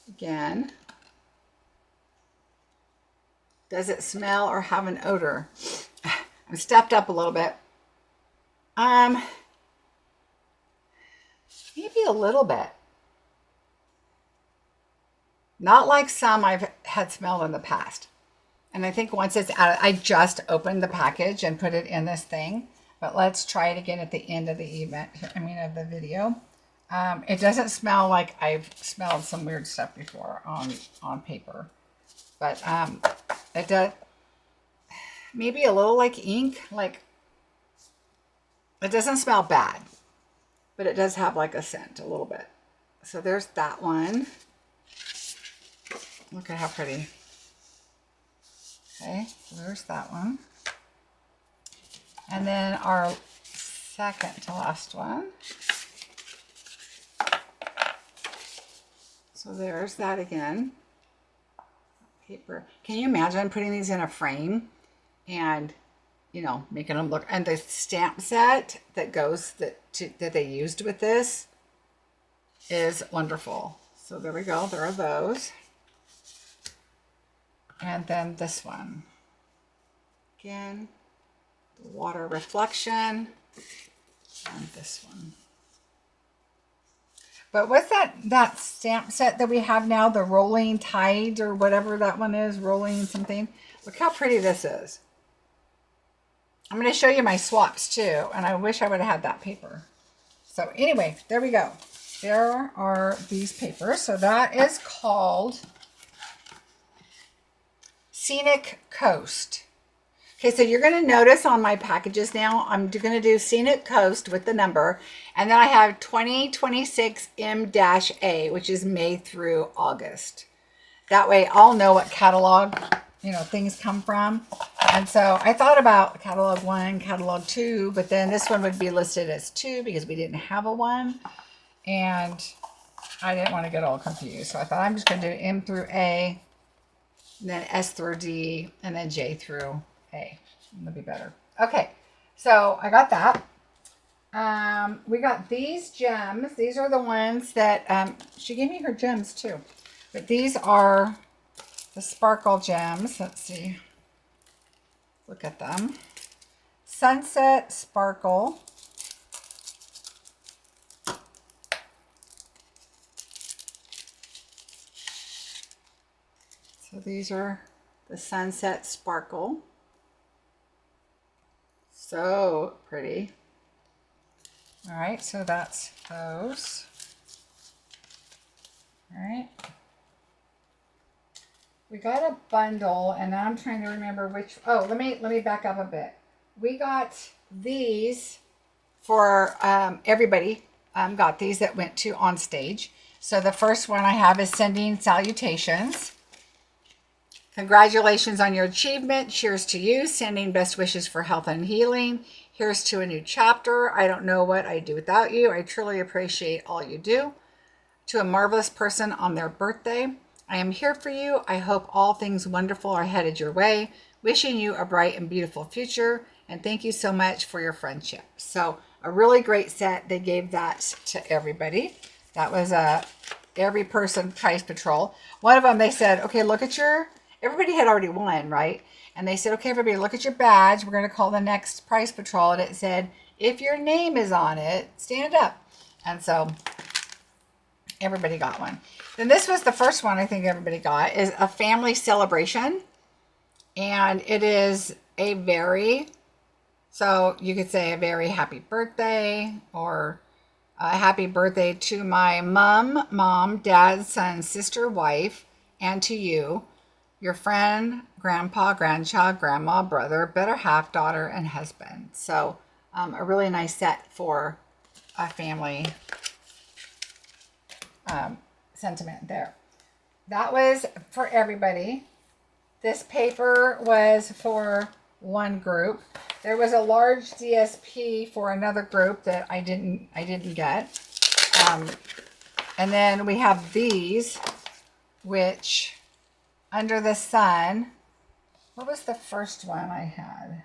Again. Does it smell or have an odor? I'm stepped up a little bit. Maybe a little bit. Not like some I've had smelled in the past. And I think once it's out, I just opened the package and put it in this thing. But let's try it again at the end of the event. Of the video. It doesn't smell like I've smelled some weird stuff before on paper. But it does, maybe a little like ink. Like, it doesn't smell bad, but it does have like a scent a little bit. So there's that one. Look at how pretty. Okay, so there's that one. And then our second to last one. So there's that again. Paper. Can you imagine putting these in a frame and, making them look, and the stamp set that goes that they used with this is wonderful. So there we go. There are those. And then this one. Again, the water reflection. And this one. But what's that stamp set that we have now? The Rolling Tide or whatever that one is. Rolling something. Look how pretty this is. I'm going to show you my swaps too. And I wish I would have had that paper. So anyway, there we go. There are these papers. So that is called Scenic Coast. Okay, so you're going to notice on my packages now, I'm going to do Scenic Coast with the number. And then I have 2026 M-A, which is May through August. That way I'll know what catalog, things come from. And so I thought about catalog 1, catalog 2, but then this one would be listed as 2 because we didn't have a 1. And I didn't want to get all confused. So I thought I'm just going to do M through A, and then S through D, and then J through A. That'll be better. Okay, so I got that. We got these gems. These are the ones that she gave me her gems too. But these are the sparkle gems. Let's see. Look at them. Sunset Sparkle. So these are the Sunset Sparkle. So pretty. All right, so that's those. All right. We got a bundle, and now I'm trying to remember which. Oh, let me back up a bit. We got these for everybody. Got these that went to OnStage. So the first one I have is Sending Salutations. Congratulations on your achievement. Cheers to you. Sending best wishes for health and healing. Here's to a new chapter. I don't know what I'd do without you. I truly appreciate all you do. To a marvelous person on their birthday, I am here for you. I hope all things wonderful are headed your way. Wishing you a bright and beautiful future. And thank you so much for your friendship. So a really great set. They gave that to everybody. That was a every person prize patrol. One of them, they said, okay, look at your, everybody had already won, right? And they said, okay, everybody, look at your badge. We're going to call the next prize patrol. And it said, if your name is on it, stand up. And so everybody got one. Then this was the first one I think everybody got, is a family celebration. And it is a very, so you could say a very happy birthday, or a happy birthday to my mom, dad, son, sister, wife, and to you, your friend, grandpa, grandchild, grandma, brother, better half, daughter, and husband. So a really nice set for a family sentiment there. That was for everybody. This paper was for one group. There was a large DSP for another group that I didn't get. And then we have these, which Under the Sun. What was the first one I had?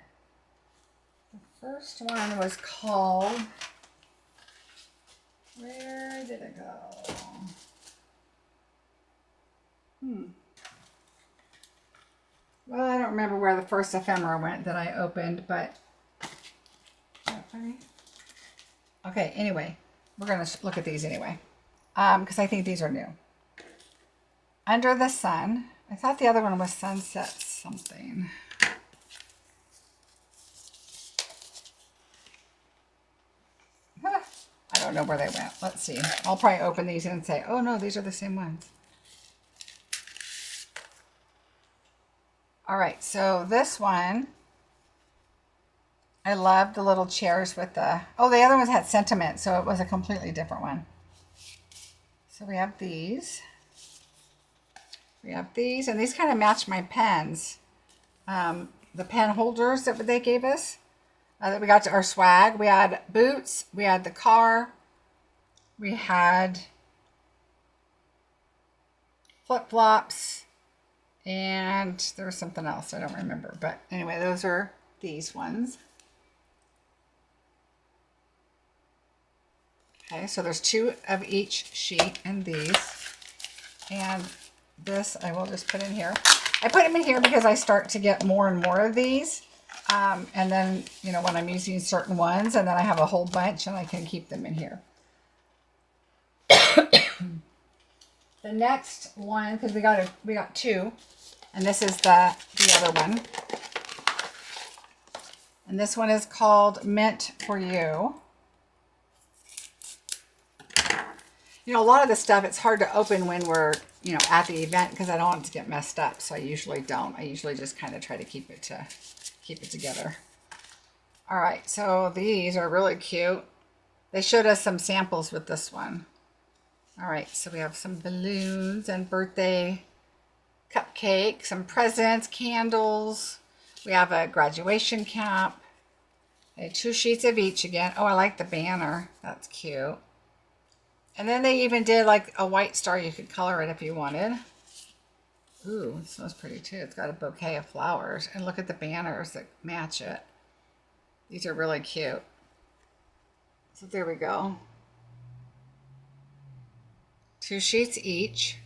The first one was called, where did it go? Well, I don't remember where the first ephemera went that I opened, but okay, anyway, we're going to look at these anyway, because I think these are new. Under the Sun. I thought the other one was Sunset something. I don't know where they went. Let's see. I'll probably open these and say, oh no, these are the same ones. All right, so this one, I love the little chairs with the, oh, the other ones had sentiment, so it was a completely different one. So we have these. We have these, and these kind of match my pens. The pen holders that they gave us, that we got to our swag. We had boots, we had the car, we had flip-flops, and there was something else I don't remember. But anyway, those are these ones. Okay, so there's two of each sheet and these. And this I will just put in here. I put them in here because I start to get more and more of these. And then, you know, when I'm using certain ones, and then I have a whole bunch and I can keep them in here. The next one, because we got two, and this is the other one. And this one is called Meant for You. You know, a lot of the stuff, it's hard to open when we're, you know, at the event, because I don't want it to get messed up. So I usually don't. I usually just kind of try to keep it together. All right, so these are really cute. They showed us some samples with this one. All right, so we have some balloons and birthday cupcake, some presents, candles. We have a graduation cap. Okay, 2 sheets of each again. Oh, I like the banner. That's cute. And then they even did like a white star. You could color it if you wanted. Ooh, it smells pretty too. It's got a bouquet of flowers. And look at the banners that match it. These are really cute. So there we go. 2 sheets each.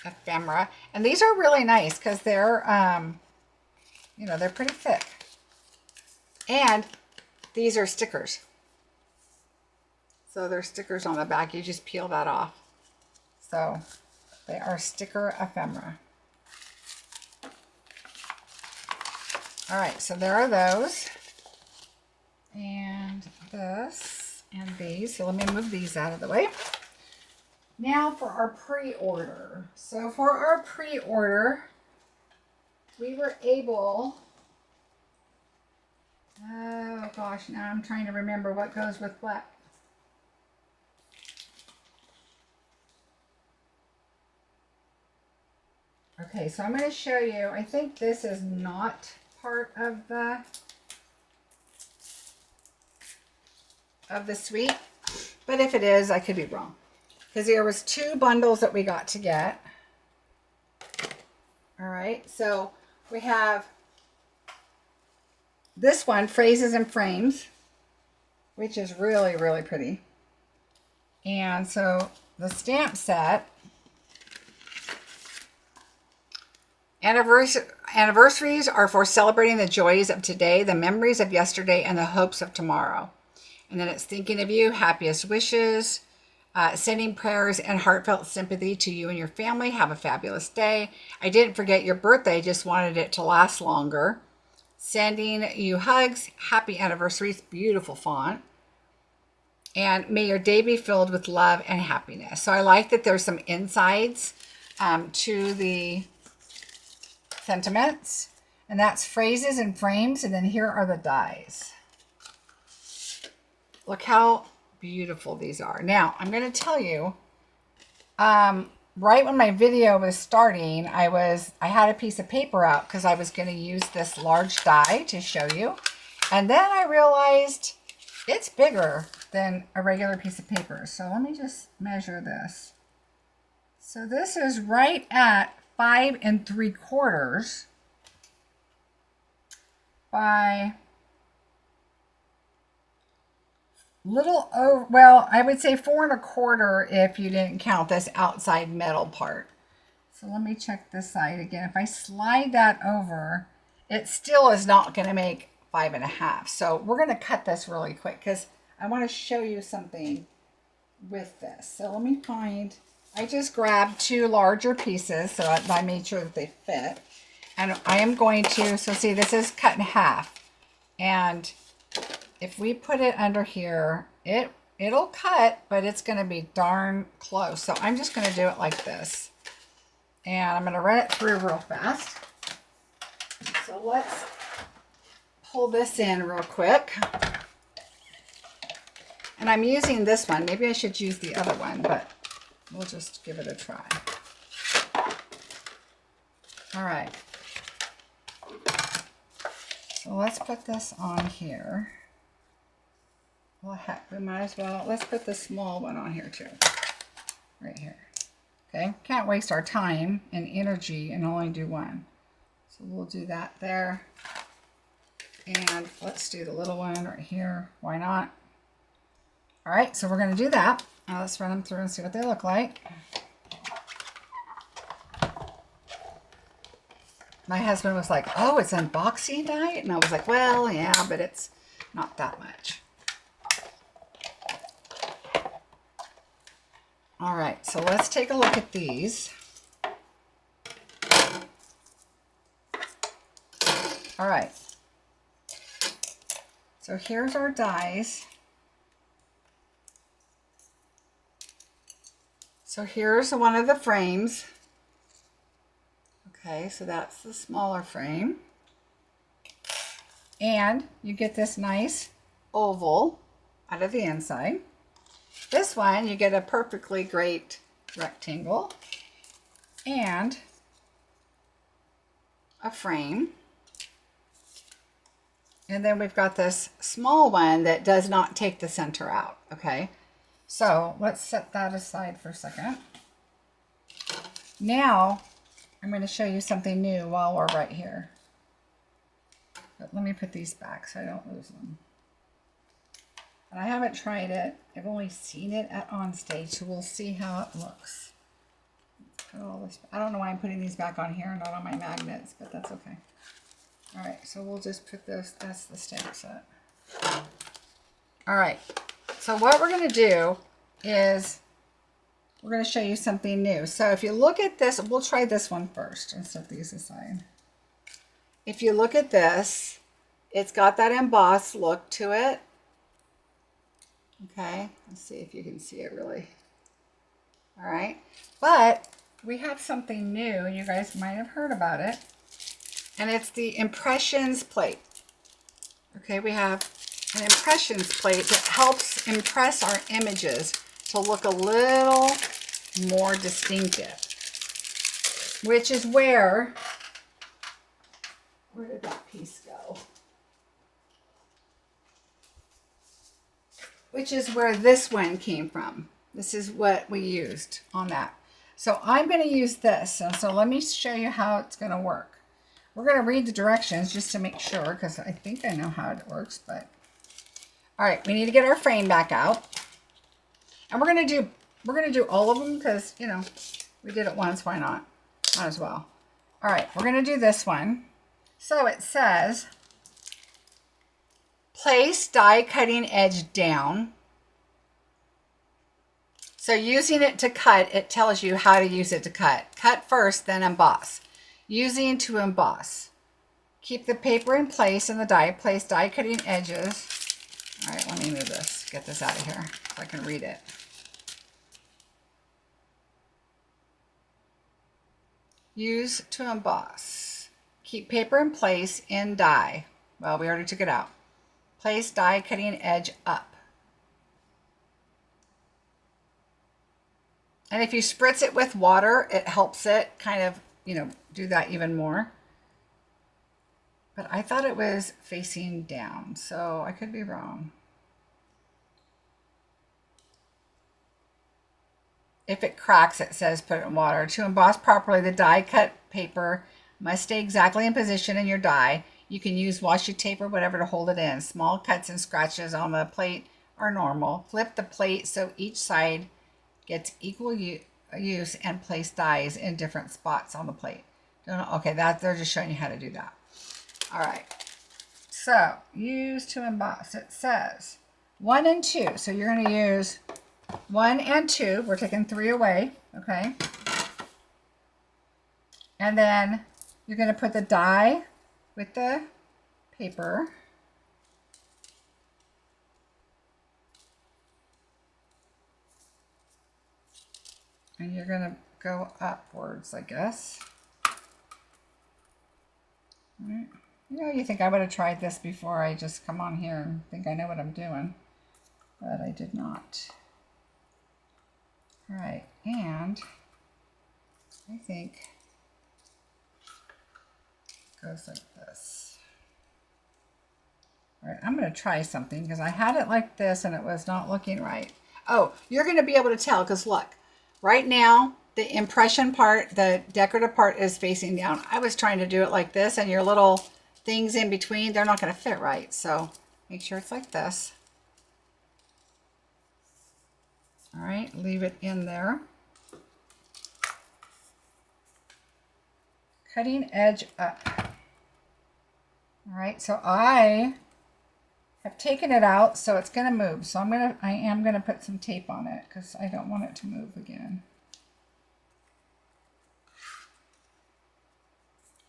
Ephemera. And these are really nice because they're, you know, they're pretty thick. And these are stickers. So they're stickers on the back. You just peel that off. So they are sticker ephemera. All right, so there are those. And this and these. So let me move these out of the way. Now for our pre-order. So for our pre-order, we were able, oh gosh, now I'm trying to remember what goes with what. Okay, so I'm going to show you, I think this is not part of the suite, but if it is, I could be wrong. Because there was 2 bundles that we got to get. All right, so we have this one, Phrases and Frames, which is really, really pretty. And so the stamp set, anniversaries are for celebrating the joys of today, the memories of yesterday, and the hopes of tomorrow. And then it's thinking of you, happiest wishes, sending prayers and heartfelt sympathy to you and your family. Have a fabulous day. I didn't forget your birthday, just wanted it to last longer. Sending you hugs, happy anniversaries, beautiful font. And may your day be filled with love and happiness. So I like that there's some insides to the sentiments. And that's Phrases and Frames. And then here are the dies. Look how beautiful these are. Now, I'm going to tell you, right when my video was starting, I had a piece of paper out because I was going to use this large die to show you. And then I realized it's bigger than a regular piece of paper. So let me just measure this. So this is right at 5 3/4 by little over, well, I would say 4 1/4 if you didn't count this outside metal part. So let me check this side again. If I slide that over, it still is not going to make 5 1/2. So we're going to cut this really quick because I want to show you something with this. So let me find, I just grabbed 2 larger pieces so I made sure that they fit. And I am going to, so see, this is cut in half. And if we put it under here, it'll cut, but it's going to be darn close. So I'm just going to do it like this. And I'm going to run it through real fast. So let's pull this in real quick. And I'm using this one. Maybe I should use the other one, but we'll just give it a try. All right. So let's put this on here. Well, heck, we might as well, let's put the small one on here too. Right here. Okay, can't waste our time and energy and only do one. So we'll do that there. And let's do the little one right here. Why not? All right, so we're going to do that. Now let's run them through and see what they look like. My husband was like, oh, it's unboxing night? And I was like, well, yeah, but it's not that much. All right, so let's take a look at these. All right. So here's our dies. So here's one of the frames. Okay, so that's the smaller frame. And you get this nice oval out of the inside. This one, you get a perfectly great rectangle and a frame. And then we've got this small one that does not take the center out, okay? So let's set that aside for a second. Now, I'm going to show you something new while we're right here. But let me put these back so I don't lose them. And I haven't tried it. I've only seen it at OnStage, so we'll see how it looks. Put all this, I don't know why I'm putting these back on here, not on my magnets, but that's okay. All right, so we'll just put this, that's the stamp set. All right, so what we're gonna do is we're gonna show you something new. So if you look at this, we'll try this one first and set these aside. If you look at this, it's got that embossed look to it. Okay, let's see if you can see it really. All right, but we have something new. You guys might have heard about it. And it's the impressions plate. Okay, we have an impressions plate that helps impress our images to look a little more distinctive. Which is where did that piece go? Which is where this one came from. This is what we used on that. So I'm going to use this. So let me show you how it's going to work. We're going to read the directions just to make sure, because I think I know how it works. But all right, we need to get our frame back out, and we're going to do all of them because, you know, we did it once. Why not? Might as well. All right, we're going to do this one. So it says, place die cutting edge down. So using it to cut, it tells you how to use it to cut. Cut first, then emboss. Using to emboss. Keep the paper in place in the die. Place die cutting edges. All right, let me move this. Get this out of here so I can read it. Use to emboss. Keep paper in place in die. Well, we already took it out. Place die cutting edge up. And if you spritz it with water, it helps it kind of, you know, do that even more. But I thought it was facing down, so I could be wrong. If it cracks, it says put it in water. To emboss properly, the die cut paper must stay exactly in position in your die. You can use washi tape or whatever to hold it in. Small cuts and scratches on the plate are normal. Flip the plate so each side gets equal use and place dies in different spots on the plate. Okay, they're just showing you how to do that. All right, so use to emboss. It says 1 and 2. So you're going to use 1 and 2. We're taking 3 away, okay? And then you're going to put the die with the paper. And you're going to go upwards, I guess. All right. You know, you think I would have tried this before I just come on here and think I know what I'm doing. But I did not. All right, and I think it goes like this. All right, I'm going to try something because I had it like this and it was not looking right. Oh, you're going to be able to tell because look, right now the impression part, the decorative part is facing down. I was trying to do it like this, and your little things in between, they're not going to fit right. So make sure it's like this. All right, leave it in there. Cutting edge up. All right, so I have taken it out, so it's going to move. So I am going to put some tape on it because I don't want it to move again.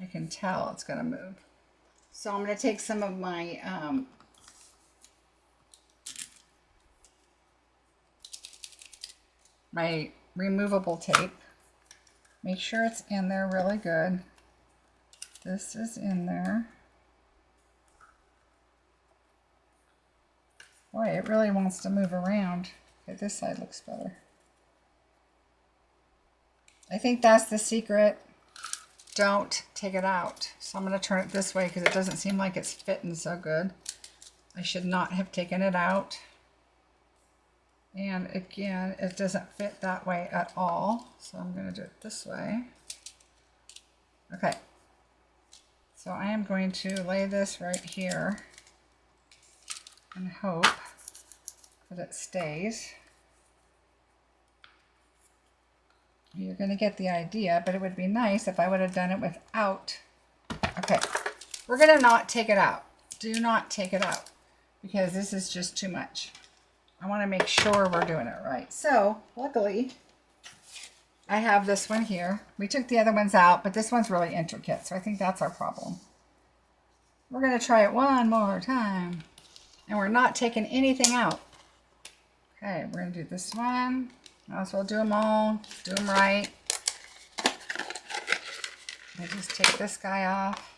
I can tell it's going to move. So I'm going to take some of my my removable tape. Make sure it's in there really good. This is in there. Boy, it really wants to move around. Okay, this side looks better. I think that's the secret. Don't take it out. So I'm going to turn it this way because it doesn't seem like it's fitting so good. I should not have taken it out. And again, it doesn't fit that way at all. So I'm going to do it this way. Okay. So I am going to lay this right here and hope that it stays. You're going to get the idea, but it would be nice if I would have done it without. Okay, we're going to not take it out. Do not take it out because this is just too much. I want to make sure we're doing it right. So, luckily, I have this one here. We took the other ones out, but this one's really intricate, so I think that's our problem. We're going to try it one more time, and we're not taking anything out. Okay, we're going to do this one. Might as well do them all. Do them right. I just take this guy off.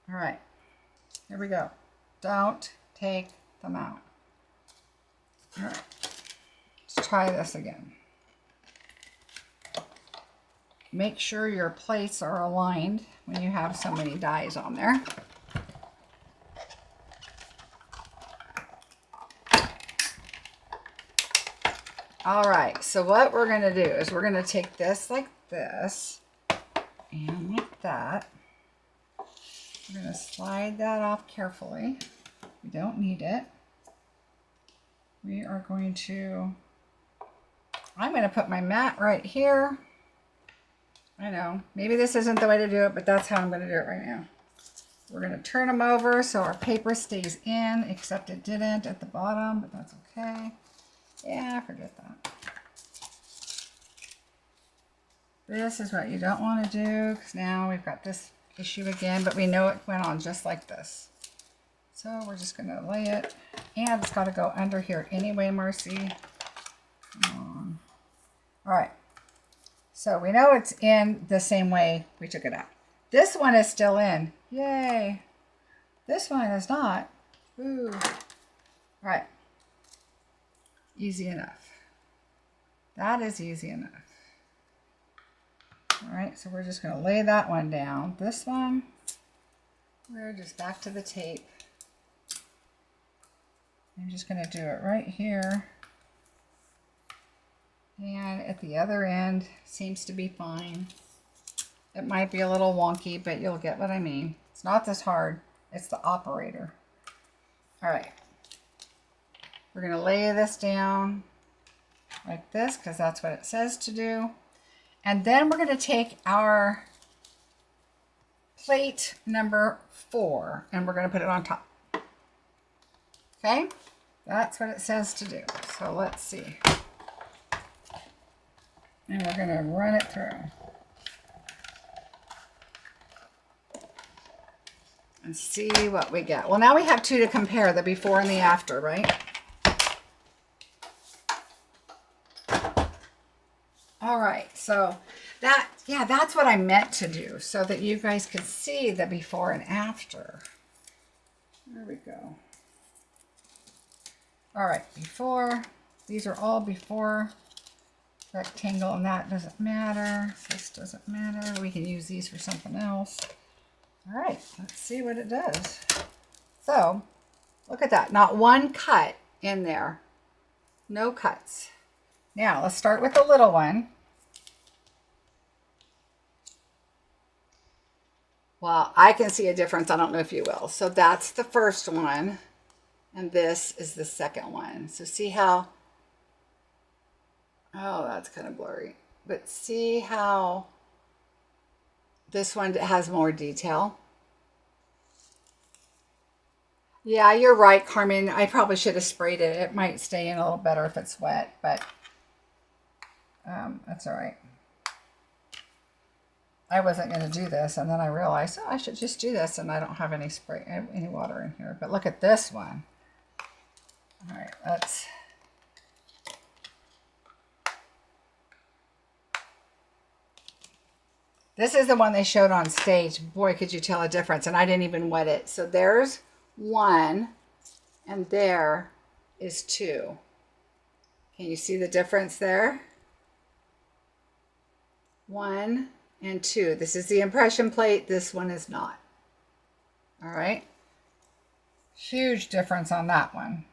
All right, here we go. Don't take them out. All right, let's try this again. Make sure your plates are aligned when you have so many dies on there. All right, so what we're going to do is we're going to take this like this and like that. We're going to slide that off carefully. We don't need it. We are going to, I'm going to put my mat right here. I know, maybe this isn't the way to do it, but that's how I'm going to do it right now. We're going to turn them over so our paper stays in, except it didn't at the bottom, but that's okay. Yeah, forget that. This is what you don't want to do because now we've got this issue again, but we know it went on just like this. So we're just going to lay it, and it's got to go under here anyway, Marcie. Come on. All right. So we know it's in the same way we took it out. This one is still in. Yay. This one is not. Ooh. All right. Easy enough. That is easy enough. All right, so we're just going to lay that one down. This one, we're just back to the tape. I'm just going to do it right here. And at the other end, seems to be fine. It might be a little wonky, but you'll get what I mean. It's not this hard. It's the operator. All right. We're going to lay this down like this because that's what it says to do. And then we're going to take our plate number 4 and we're going to put it on top. Okay? That's what it says to do. So let's see. And we're going to run it through. And see what we get. Well, now we have 2 to compare, the before and the after, right? All right, so that, yeah, that's what I meant to do so that you guys could see the before and after. There we go. All right, before, these are all before. Rectangle, and that doesn't matter. This doesn't matter. We can use these for something else. All right, let's see what it does. So, look at that. Not one cut in there. No cuts. Now, let's start with the little one. Well, I can see a difference. I don't know if you will. So that's the first one, and this is the second one. So see how, oh, that's kind of blurry. But see how this one has more detail. Yeah, you're right, Carmen. I probably should have sprayed it. It might stay in a little better if it's wet, but that's all right. I wasn't going to do this, and then I realized, oh, I should just do this, and I don't have any any water in here. But look at this one. All right, let's. This is the one they showed on stage. Boy, could you tell a difference, and I didn't even wet it. So there's 1, and there is 2. Can you see the difference there? 1 and 2. This is the impression plate. This one is not. All right. Huge difference on that one.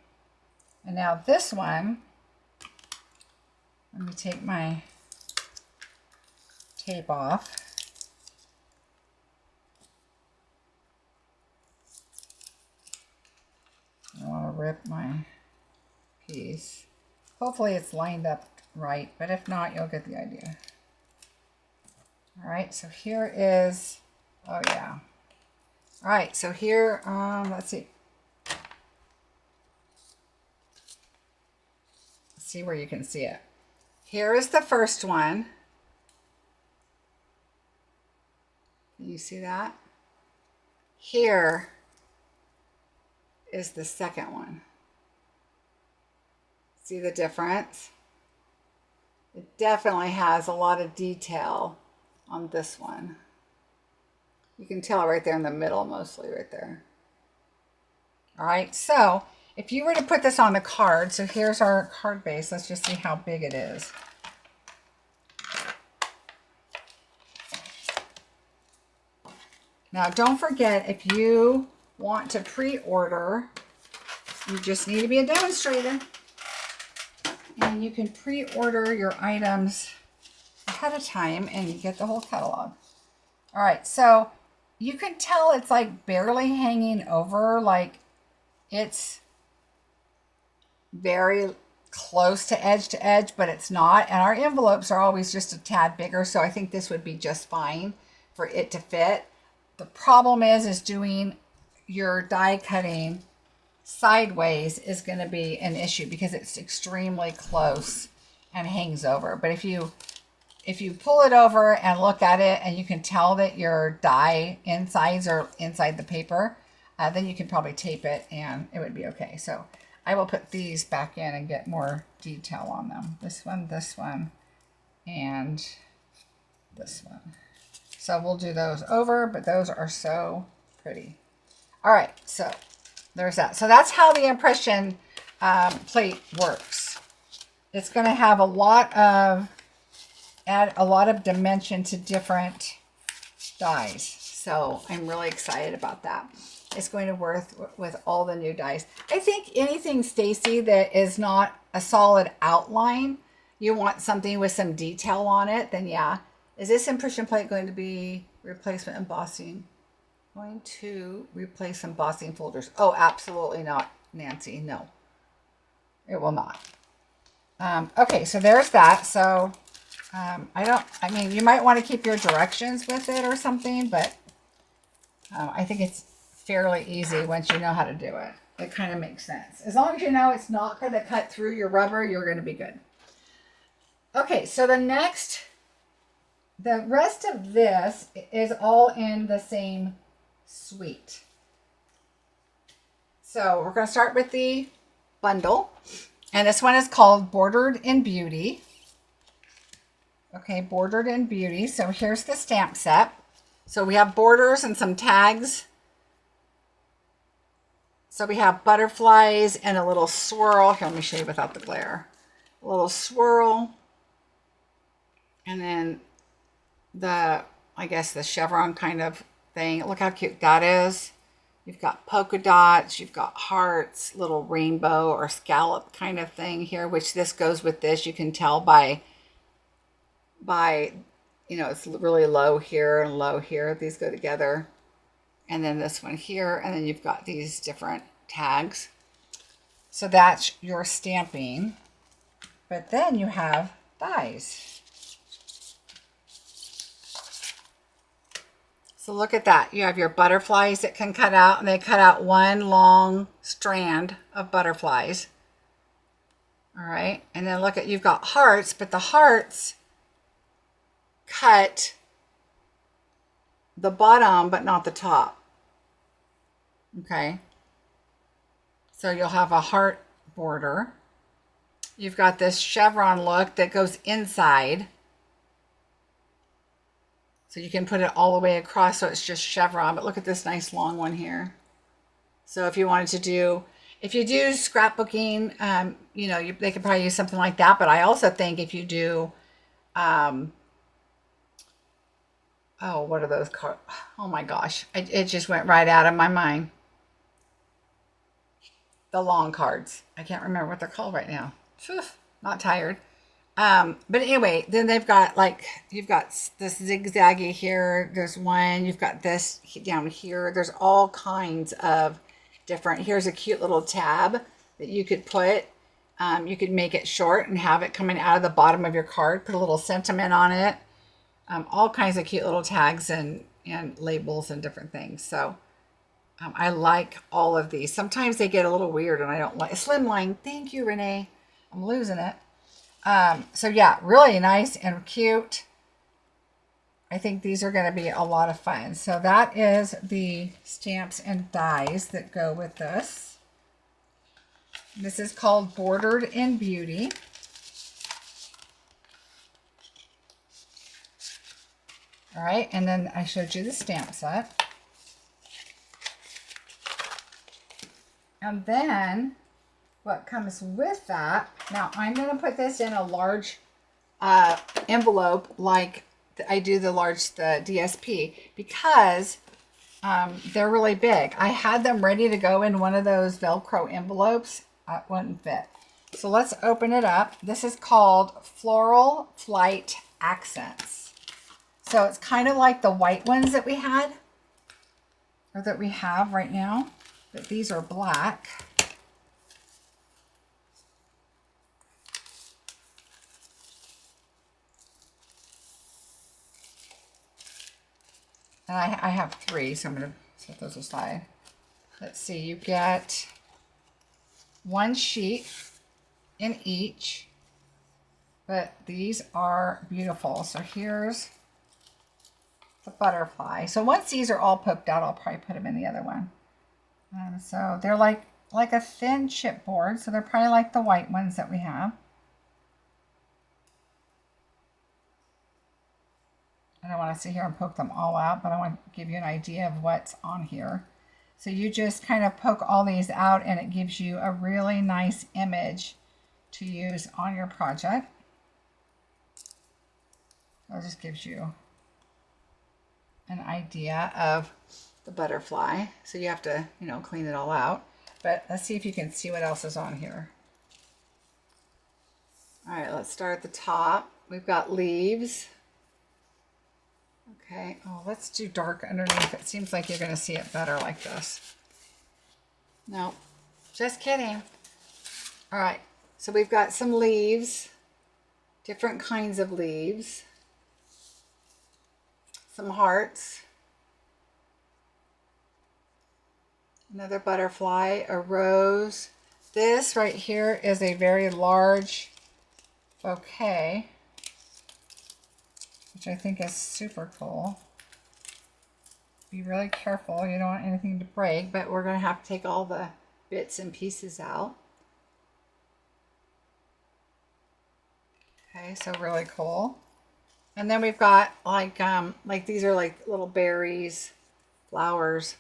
And now this one, let me take my tape off. I want to rip my piece. Hopefully it's lined up right, but if not, you'll get the idea. All right, so here is, oh yeah. All right, so here, let's see. Let's see where you can see it. Here is the first one. Can you see that? Here is the second one. See the difference? It definitely has a lot of detail on this one. You can tell right there in the middle, mostly right there. All right, so if you were to put this on a card, so here's our card base. Let's just see how big it is. Now, don't forget, if you want to pre-order, you just need to be a demonstrator. And you can pre-order your items ahead of time and you get the whole catalog. All right, so you can tell it's like barely hanging over, like it's very close to edge, but it's not. And our envelopes are always just a tad bigger, so I think this would be just fine for it to fit. The problem is doing your die cutting sideways is going to be an issue because it's extremely close and hangs over. But if you pull it over and look at it and you can tell that your die insides are inside the paper, then you can probably tape it and it would be okay. So I will put these back in and get more detail on them. This one, and this one. So we'll do those over, but those are so pretty. All right, so there's that. So that's how the impression plate works. It's going to have add a lot of dimension to different dies. So I'm really excited about that. It's going to work with all the new dies. I think anything, Stacy, that is not a solid outline, you want something with some detail on it, then yeah. Is this impression plate going to be replacement embossing? Going to replace embossing folders. Oh, absolutely not, Nancy. No, it will not. Okay, so there's that. So I mean, you might want to keep your directions with it or something, but I think it's fairly easy once you know how to do it. It kind of makes sense. As long as you know it's not going to cut through your rubber, you're going to be good. Okay, so the rest of this is all in the same suite. So we're going to start with the bundle. And this one is called Bordered in Beauty. Okay, Bordered in Beauty. So here's the stamp set. So we have borders and some tags. So we have butterflies and a little swirl. Here, let me show you without the glare. A little swirl. And then I guess the chevron kind of thing. Look how cute that is. You've got polka dots, you've got hearts, little rainbow or scallop kind of thing here, which this goes with this. You can tell by, you know, it's really low here and low here. These go together. And then this one here, and then you've got these different tags. So that's your stamping. But then you have dies. So look at that. You have your butterflies that can cut out, and they cut out one long strand of butterflies. All right. And then look at, you've got hearts, but the hearts cut the bottom, but not the top. Okay. So you'll have a heart border. You've got this chevron look that goes inside. So you can put it all the way across so it's just chevron, but look at this nice long one here. So if you wanted to do, if you do scrapbooking, you know, they could probably use something like that. But I also think if you do, oh, what are those cards? Oh my gosh, it just went right out of my mind. The long cards. I can't remember what they're called right now. Not tired. But anyway, then they've got like, you've got this zigzaggy here. There's one, you've got this down here. There's all kinds of different, here's a cute little tab that you could put You could make it short and have it coming out of the bottom of your card. Put a little sentiment on it. All kinds of cute little tags and labels and different things. So I like all of these. Sometimes they get a little weird and I don't like Slimline. Thank you, Renee. I'm losing it. So yeah, really nice and cute. I think these are going to be a lot of fun. So that is the stamps and dies that go with this. This is called Bordered in Beauty. All right, and then I showed you the stamp set. And then what comes with that, now I'm going to put this in a large envelope like I do the DSP because they're really big. I had them ready to go in one of those Velcro envelopes. It wouldn't fit. So let's open it up. This is called Floral Flight Accents. So it's kind of like the white ones that we had, or that we have right now, but these are black. And I have 3, so I'm going to set those aside. Let's see, you get 1 sheet in each, but these are beautiful. So here's the butterfly. So once these are all poked out, I'll probably put them in the other one. So they're like a thin chipboard, so they're probably like the white ones that we have. I don't want to sit here and poke them all out, but I want to give you an idea of what's on here. So you just kind of poke all these out and it gives you a really nice image to use on your project. So it just gives you an idea of the butterfly. So you have to, you know, clean it all out. But let's see if you can see what else is on here. All right, let's start at the top. We've got leaves. Okay, oh, let's do dark underneath. It seems like you're going to see it better like this. No, just kidding. All right, so we've got some leaves, different kinds of leaves, some hearts, another butterfly, a rose. This right here is a very large bouquet, which I think is super cool. Be really careful, you don't want anything to break, but we're going to have to take all the bits and pieces out. Okay, so really cool. And then we've got like these are like little berries, flowers,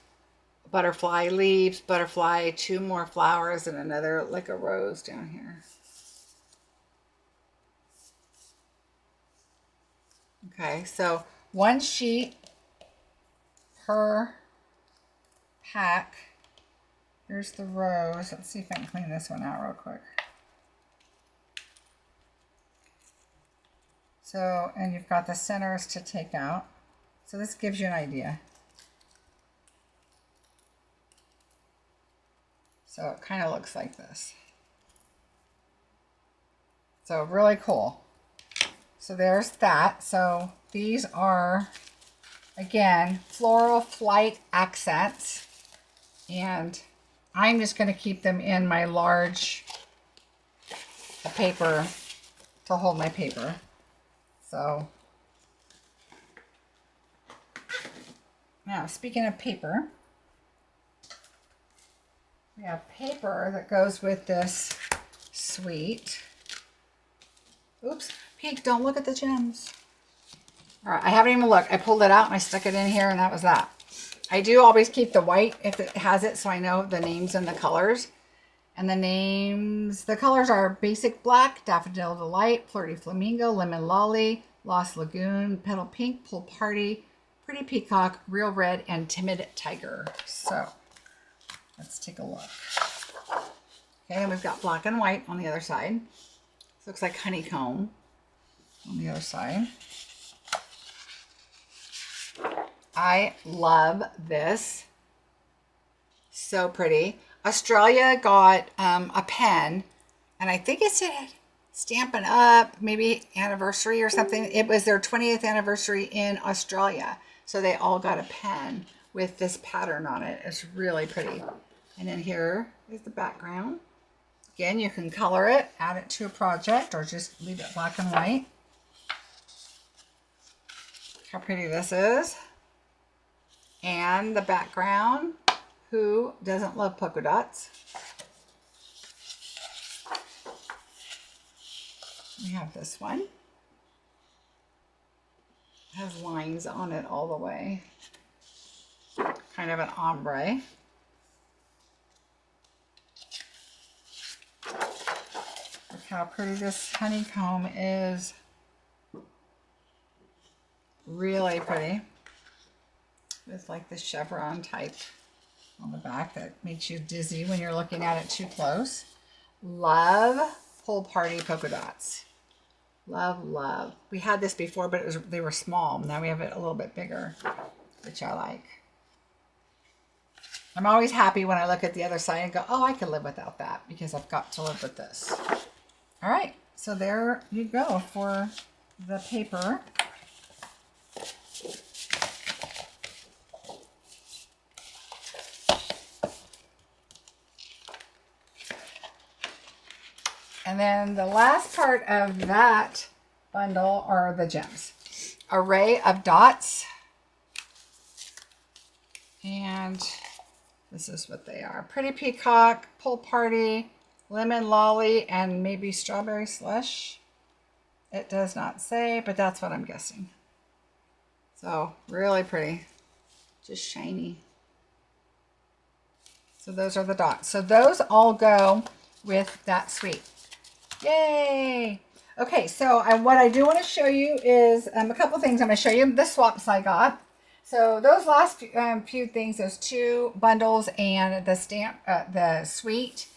butterfly leaves, butterfly, 2 more flowers, and another like a rose down here. Okay, so 1 sheet per pack. Here's the rose. Let's see if I can clean this one out real quick. So, and you've got the centers to take out. So this gives you an idea. So it kind of looks like this. So really cool. So there's that. So these are, again, Floral Flight accents. And I'm just going to keep them in my large paper to hold my paper. So now, speaking of paper, we have paper that goes with this suite. Oops, Pink, don't look at the gems. All right, I haven't even looked. I pulled it out and I stuck it in here and that was that. I do always keep the white if it has it so I know the names and the colors. And the names, the colors are Basic Black, Daffodil Delight, Flirty Flamingo, Lemon Lolly, Lost Lagoon, Petal Pink, Pool Party, Pretty Peacock, Real Red, and Timid Tiger. So let's take a look. Okay, and we've got black and white on the other side. This looks like honeycomb on the other side. I love this. So pretty. Australia got a pen And I think it said Stampin' Up, maybe anniversary or something. It was their 20th anniversary in Australia. So they all got a pen with this pattern on it. It's really pretty. And then here is the background. Again, you can color it, add it to a project, or just leave it black and white. How pretty this is. And the background. Who doesn't love polka dots? We have this one. It has lines on it all the way. Kind of an ombre. Look how pretty this honeycomb is. Really pretty. With like the chevron type on the back that makes you dizzy when you're looking at it too close. Love whole party polka dots. Love, love. We had this before, but they were small. Now we have it a little bit bigger, which I like. I'm always happy when I look at the other side and go, oh, I could live without that because I've got to live with this. All right, so there you go for the paper. And then the last part of that bundle are the gems. Array of dots. And this is what they are. Pretty Peacock, Pull Party, Lemon Lolly, and maybe Strawberry Slush. It does not say, but that's what I'm guessing. So really pretty. Just shiny. So those are the dots. So those all go with that suite. Yay! Okay, so what I do want to show you is a couple things. I'm going to show you the swaps I got. So those last few things, those two bundles and the stamp, the suite,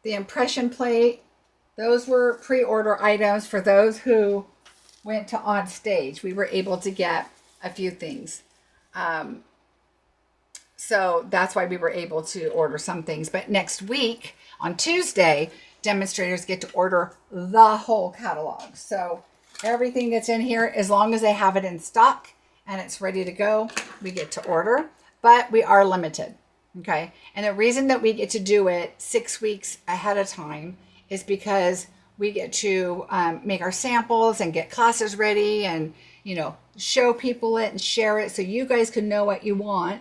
the impression plate, those were pre-order items for those who went to OnStage. We were able to get a few things. So that's why we were able to order some things. But next week, on Tuesday, demonstrators get to order the whole catalog. So everything that's in here, as long as they have it in stock and it's ready to go, we get to order, but we are limited. Okay. And the reason that we get to do it 6 weeks ahead of time is because we get to make our samples and get classes ready and, you know, show people it and share it so you guys can know what you want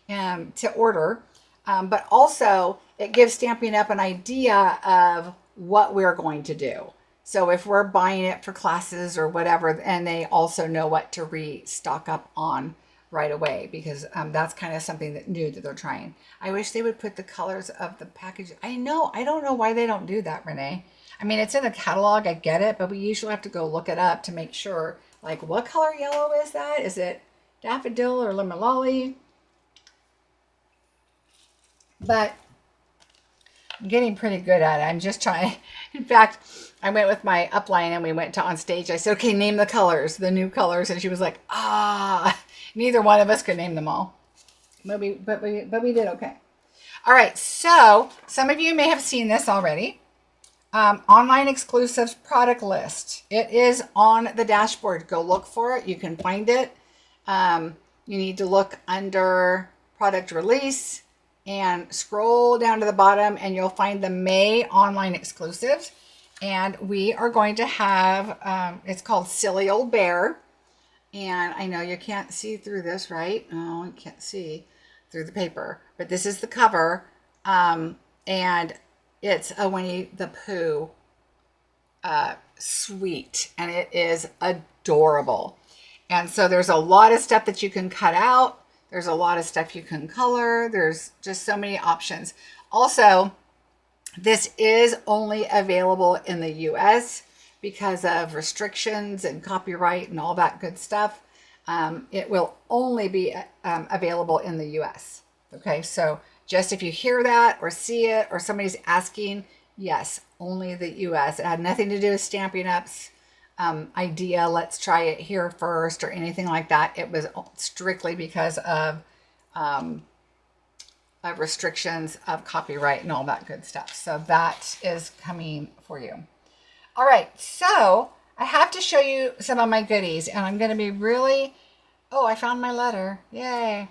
to order. But also it gives Stampin' Up! An idea of what we're going to do. So if we're buying it for classes or whatever, and they also know what to restock up on right away, because that's kind of something that new that they're trying. I wish they would put the colors of the package. I don't know why they don't do that, Renee. I mean, it's in the catalog, I get it, but we usually have to go look it up to make sure, like, what color yellow is that? Is it daffodil or lemon lolly? But I'm getting pretty good at it. I'm just trying. In fact, I went with my upline and we went to OnStage. I said, okay, name the colors, the new colors. And she was like, neither one of us could name them all. But we did okay. All right. So some of you may have seen this already. Online exclusives product list. It is on the dashboard. Go look for it. You can find it. You need to look under product release and scroll down to the bottom and you'll find the May online exclusives. And we are going to have, it's called Silly Old Bear. And I know you can't see through this, right? No, you can't see through the paper, but this is the cover. And it's a Winnie the Pooh suite, and it is adorable. And so there's a lot of stuff that you can cut out. There's a lot of stuff you can color. There's just so many options. Also, this is only available in the US because of restrictions and copyright and all that good stuff. It will only be available in the US. Okay, so just if you hear that or see it or somebody's asking, yes, only the US. It had nothing to do with Stampin' Up's idea, let's try it here first or anything like that. It was strictly because of restrictions of copyright and all that good stuff. So that is coming for you. All right, so I have to show you some of my goodies, and I'm going to be really, oh, I found my letter. Yay.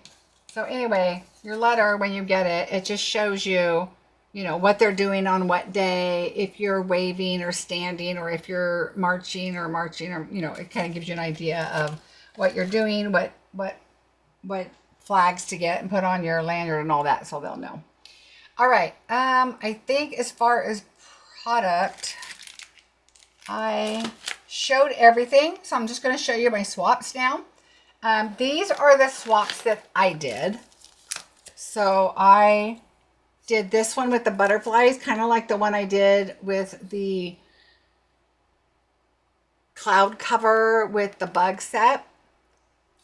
So anyway, your letter, when you get it, it just shows you, you know, what they're doing on what day, if you're waving or standing, or if you're marching, or, you know, it kind of gives you an idea of what you're doing, what flags to get and put on your lanyard and all that, so they'll know. All right, I think as far as product, I showed everything, so I'm just going to show you my swaps now. These are the swaps that I did. So I did this one with the butterflies, kind of like the one I did with the cloud cover with the bug set.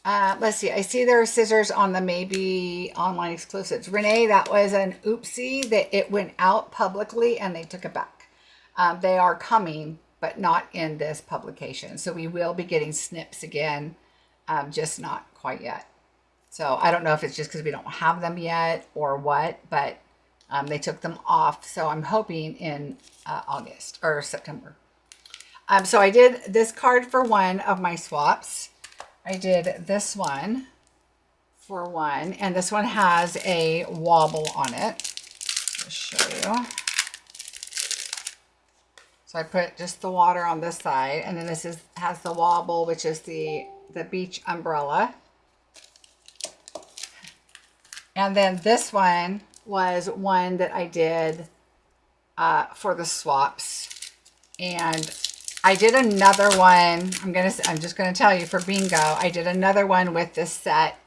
Let's see, I see there are scissors on the maybe online exclusives. Renee, that was an oopsie that it went out publicly and they took it back. They are coming, but not in this publication. So we will be getting snips again, just not quite yet. So I don't know if it's just because we don't have them yet or what, but they took them off. So I'm hoping in August or September. So I did this card for one of my swaps. I did this one for one, and this one has a wobble on it. I'll show you. So I put just the water on this side, and then this has the wobble, which is the beach umbrella. And then this one was one that I did for the swaps. And I did another one. I'm just gonna tell you, for bingo, I did another one with this set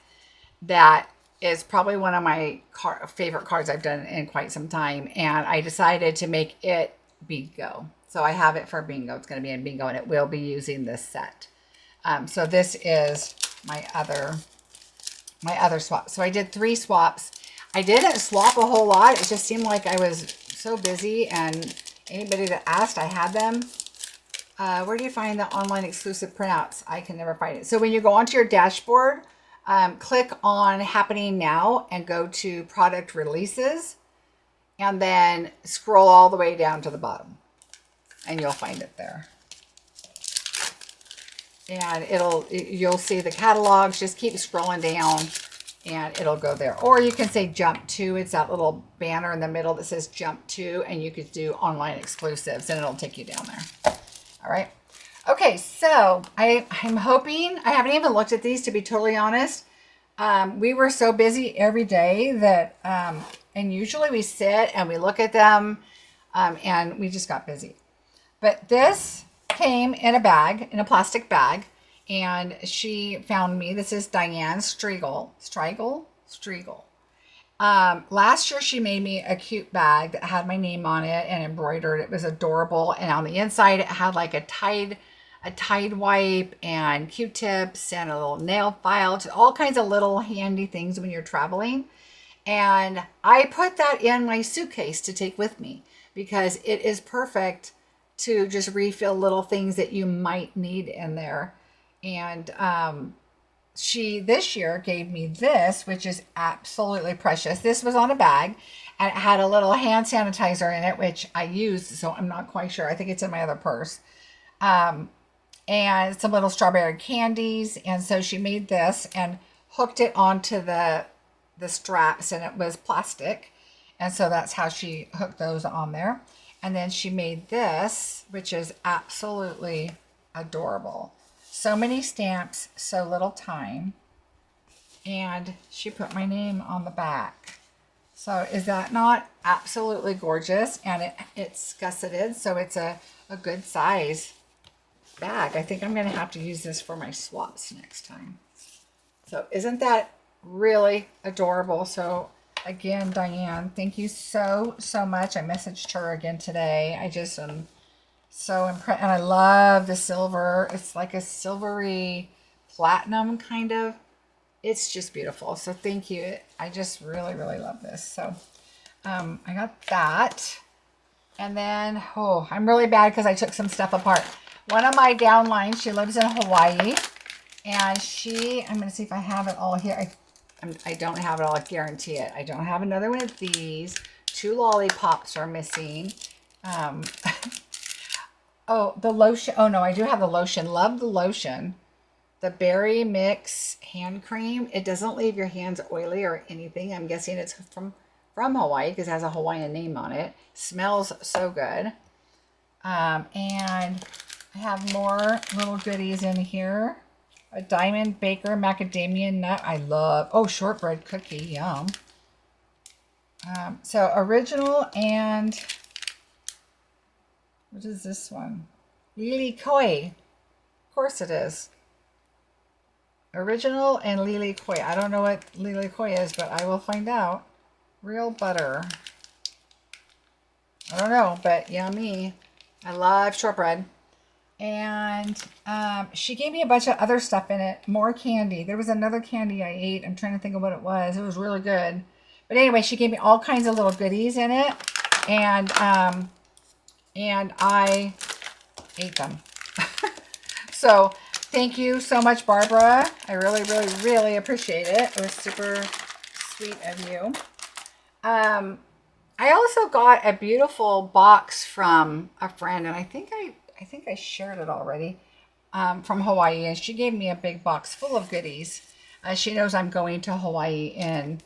that is probably one of my favorite cards I've done in quite some time. And I decided to make it bingo. So I have it for bingo. It's gonna be in bingo, and it will be using this set. So this is my other swap. So I did 3 swaps. I didn't swap a whole lot. It just seemed like I was so busy, and anybody that asked, I had them. Where do you find the online exclusive printouts? I can never find it. So when you go onto your dashboard, click on Happening Now and go to Product Releases, and then scroll all the way down to the bottom, and you'll find it there. And you'll see the catalogs. Just keep scrolling down, and it'll go there. Or you can say Jump To. It's that little banner in the middle that says Jump To, and you could do online exclusives, and it'll take you down there. All right. Okay, so I'm hoping, I haven't even looked at these, to be totally honest. We were so busy every day that, and usually we sit and we look at them, and we just got busy. But this came in a bag, in a plastic bag, and she found me. This is Diane Striegel. Last year she made me a cute bag that had my name on it and embroidered. It was adorable, and on the inside it had like a Tide wipe and Q-tips and a little nail file, all kinds of little handy things when you're traveling. And I put that in my suitcase to take with me because it is perfect to just refill little things that you might need in there. And she this year gave me this, which is absolutely precious. This was on a bag, and it had a little hand sanitizer in it, which I used, so I'm not quite sure. I think it's in my other purse. And some little strawberry candies. And so she made this and hooked it onto the straps, and it was plastic. And so that's how she hooked those on there. And then she made this, which is absolutely adorable. So many stamps, so little time. And she put my name on the back. So is that not absolutely gorgeous? And it's gusseted, so it's a good size bag. I think I'm going to have to use this for my swaps next time. So isn't that really adorable? So again, Diane, thank you so much. I messaged her again today. I just am so impressed. And I love the silver. It's like a silvery platinum kind of. It's just beautiful. So thank you. I just really love this. So I got that. And then, I'm really bad because I took some stuff apart. One of my downlines, she lives in Hawaii. And I'm going to see if I have it all here. I don't have it, I'll guarantee it. I don't have another one of these. 2 lollipops are missing. Oh, the lotion. Oh no, I do have the lotion. Love the lotion. The berry mix hand cream. It doesn't leave your hands oily or anything. I'm guessing it's from Hawaii because it has a Hawaiian name on it. Smells so good. And I have more little goodies in here. A Diamond Baker macadamia nut. I love. Oh, shortbread cookie. Yum. So original and what is this one? Lily Koi. Of course it is. Original and Lily Koi. I don't know what Lily Koi is, but I will find out. Real butter. I don't know, but yummy. I love shortbread. And she gave me a bunch of other stuff in it. More candy. There was another candy I ate. I'm trying to think of what it was. It was really good. But anyway, she gave me all kinds of little goodies in it. And I ate them. So thank you so much, Barbara. I really, really, really appreciate it. It was super sweet of you. I also got a beautiful box from a friend, and I think I shared it already, from Hawaii, and she gave me a big box full of goodies. She knows I'm going to Hawaii in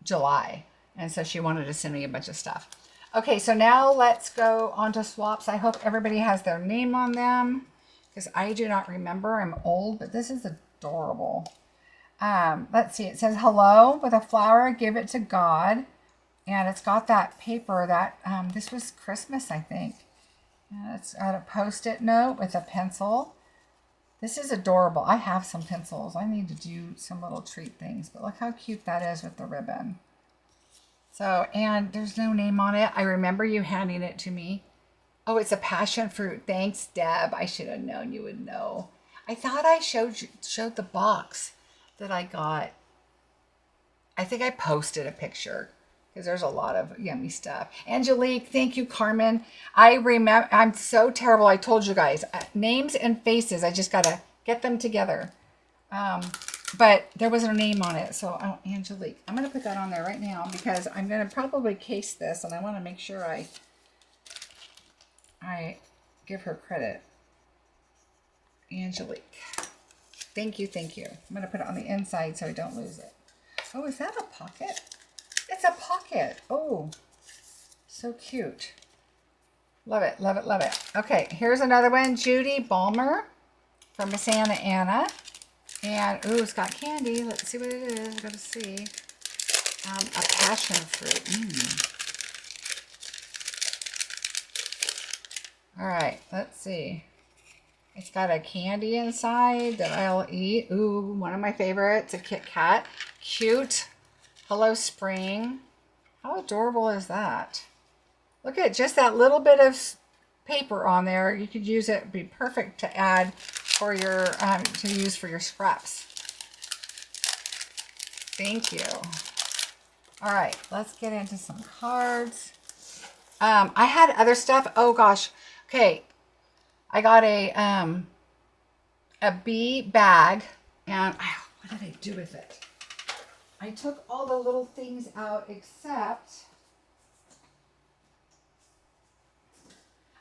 July, and so she wanted to send me a bunch of stuff. Okay, so now let's go on to swaps. I hope everybody has their name on them because I do not remember. I'm old, but this is adorable. Let's see. It says hello with a flower. Give it to God. And it's got that paper that this was Christmas, I think. And it's got a Post-it note with a pencil. This is adorable. I have some pencils. I need to do some little treat things, but look how cute that is with the ribbon. So, and there's no name on it. I remember you handing it to me. Oh, it's a passion fruit. Thanks, Deb. I should have known you would know. I thought I showed the box that I got. I think I posted a picture because there's a lot of yummy stuff. Angelique, thank you, Carmen. I remember, I'm so terrible. I told you guys, names and faces. I just got to get them together. But there wasn't a name on it. So, oh, Angelique, I'm going to put that on there right now because I'm going to probably case this and I want to make sure I give her credit. Angelique. Thank you, thank you. I'm going to put it on the inside so I don't lose it. Oh, is that a pocket? It's a pocket. Oh, so cute. Love it, love it, love it. Okay, here's another one. Judy Balmer from Miss Anna. And, ooh, it's got candy. Let's see what it is. Gotta see. A passion fruit. All right, let's see. It's got a candy inside that I'll eat. Ooh, one of my favorites, a Kit Kat. Cute. Hello, Spring. How adorable is that? Look at just that little bit of paper on there. You could use it. It'd be perfect to add for your, to use for your scraps. Thank you. All right, let's get into some cards. I had other stuff. Oh gosh. Okay. I got a bee bag, and what did I do with it? I took all the little things out except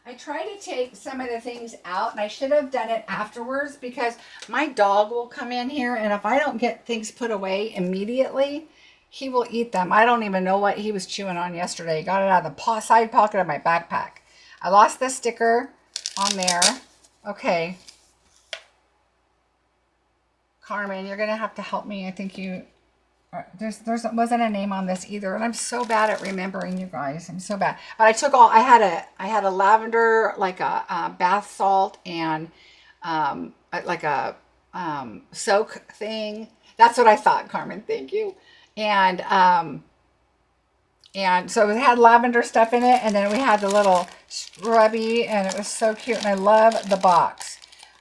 I try to take some of the things out, and I should have done it afterwards because my dog will come in here, and if I don't get things put away immediately, he will eat them. I don't even know what he was chewing on yesterday. Got it out of the side pocket of my backpack. I lost this sticker on there. Okay. Carmen, you're going to have to help me. I think you... There wasn't a name on this either, and I'm so bad at remembering, you guys. I'm so bad. But I took all. I had a lavender, like a bath salt, and like a soak thing. That's what I thought, Carmen. Thank you. And so it had lavender stuff in it, and then we had the little scrubby, and it was so cute. And I love the box.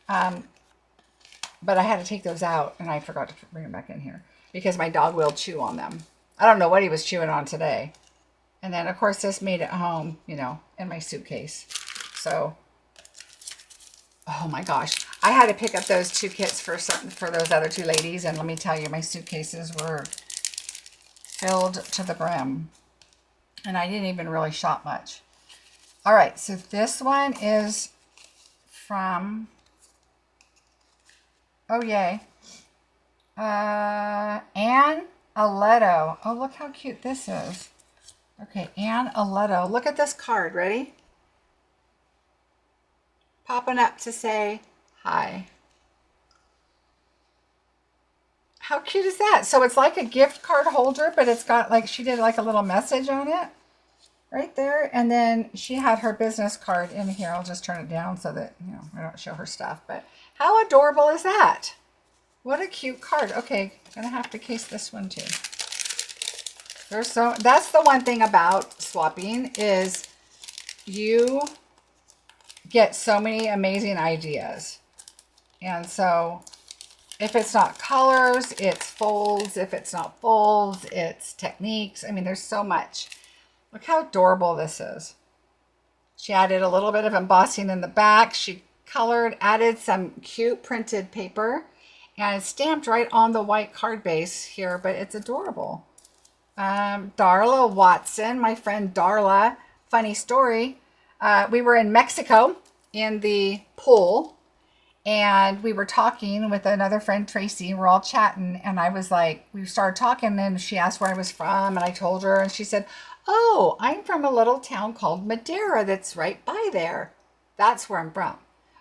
But I had to take those out, and I forgot to bring them back in here, because my dog will chew on them. I don't know what he was chewing on today. And then, of course, this made it home, you know, in my suitcase. So, Oh my gosh. I had to pick up those 2 kits for those other 2 ladies. And let me tell you, my suitcases were filled to the brim. And I didn't even really shop much. All right. So this one is from, oh yay. Anne Aletto. Oh, look how cute this is. Okay, Anne Aletto. Look at this card. Ready? Popping up to say hi. How cute is that? So it's like a gift card holder, but it's got like, she did like a little message on it right there. And then she had her business card in here. I'll just turn it down so that, you know, I don't show her stuff. But how adorable is that? What a cute card. Okay, I'm going to have to case this one too. That's the one thing about swapping is you get so many amazing ideas. And so if it's not colors, it's folds. If it's not folds, it's techniques. I mean, there's so much. Look how adorable this is. She added a little bit of embossing in the back. She colored, added some cute printed paper, and it's stamped right on the white card base here, but it's adorable. Darla Watson, my friend Darla, funny story. We were in Mexico in the pool, and we were talking with another friend, Tracy. We're all chatting, and I was like, we started talking, and she asked where I was from, and I told her, and she said, oh, I'm from a little town called Madera that's right by there. That's where I'm from.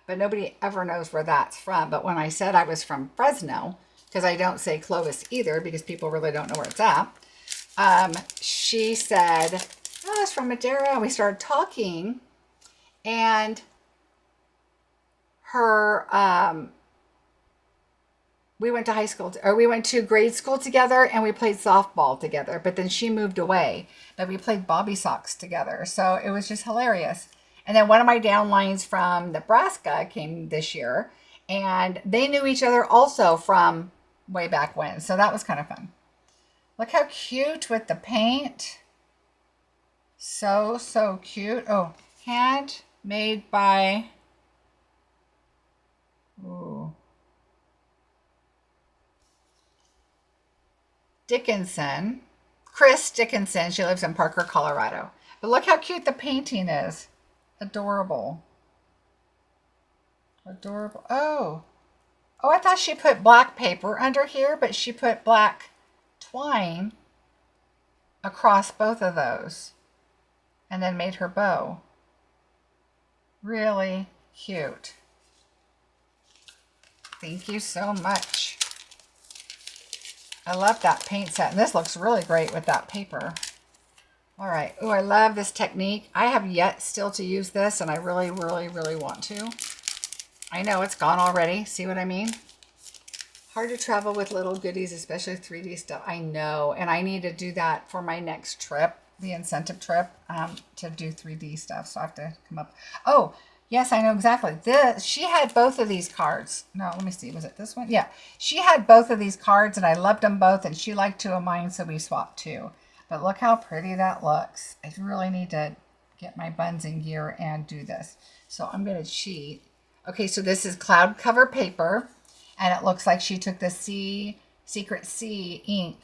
But nobody ever knows where that's from. But when I said I was from Fresno, because I don't say Clovis either, because people really don't know where it's at, she said, oh, it's from Madera. And we started talking, and her, we went to high school, or we went to grade school together, and we played softball together. But then she moved away, but we played bobby socks together. So it was just hilarious. And then one of my downlines from Nebraska came this year, and they knew each other also from way back when. So that was kind of fun. Look how cute with the paint. So, so cute. Oh, handmade by, ooh, Dickinson. Chris Dickinson. She lives in Parker, Colorado. But look how cute the painting is. Adorable. Adorable. Oh. Oh, I thought she put black paper under here, but she put black twine across both of those and then made her bow. Really cute. Thank you so much. I love that paint set. And this looks really great with that paper. All right. Oh, I love this technique. I have yet still to use this, and I really, really, really want to. I know it's gone already. See what I mean? Hard to travel with little goodies, especially 3D stuff. I know. And I need to do that for my next trip, the incentive trip, to do 3D stuff. So I have to come up. Oh, yes, I know exactly. She had both of these cards. No, let me see. Was it this one? Yeah. She had both of these cards, and I loved them both, and she liked 2 of mine, so we swapped 2. But look how pretty that looks. I really need to get my buns in gear and do this. So I'm going to cheat. Okay, so this is cloud cover paper, and it looks like she took the Secret Sea ink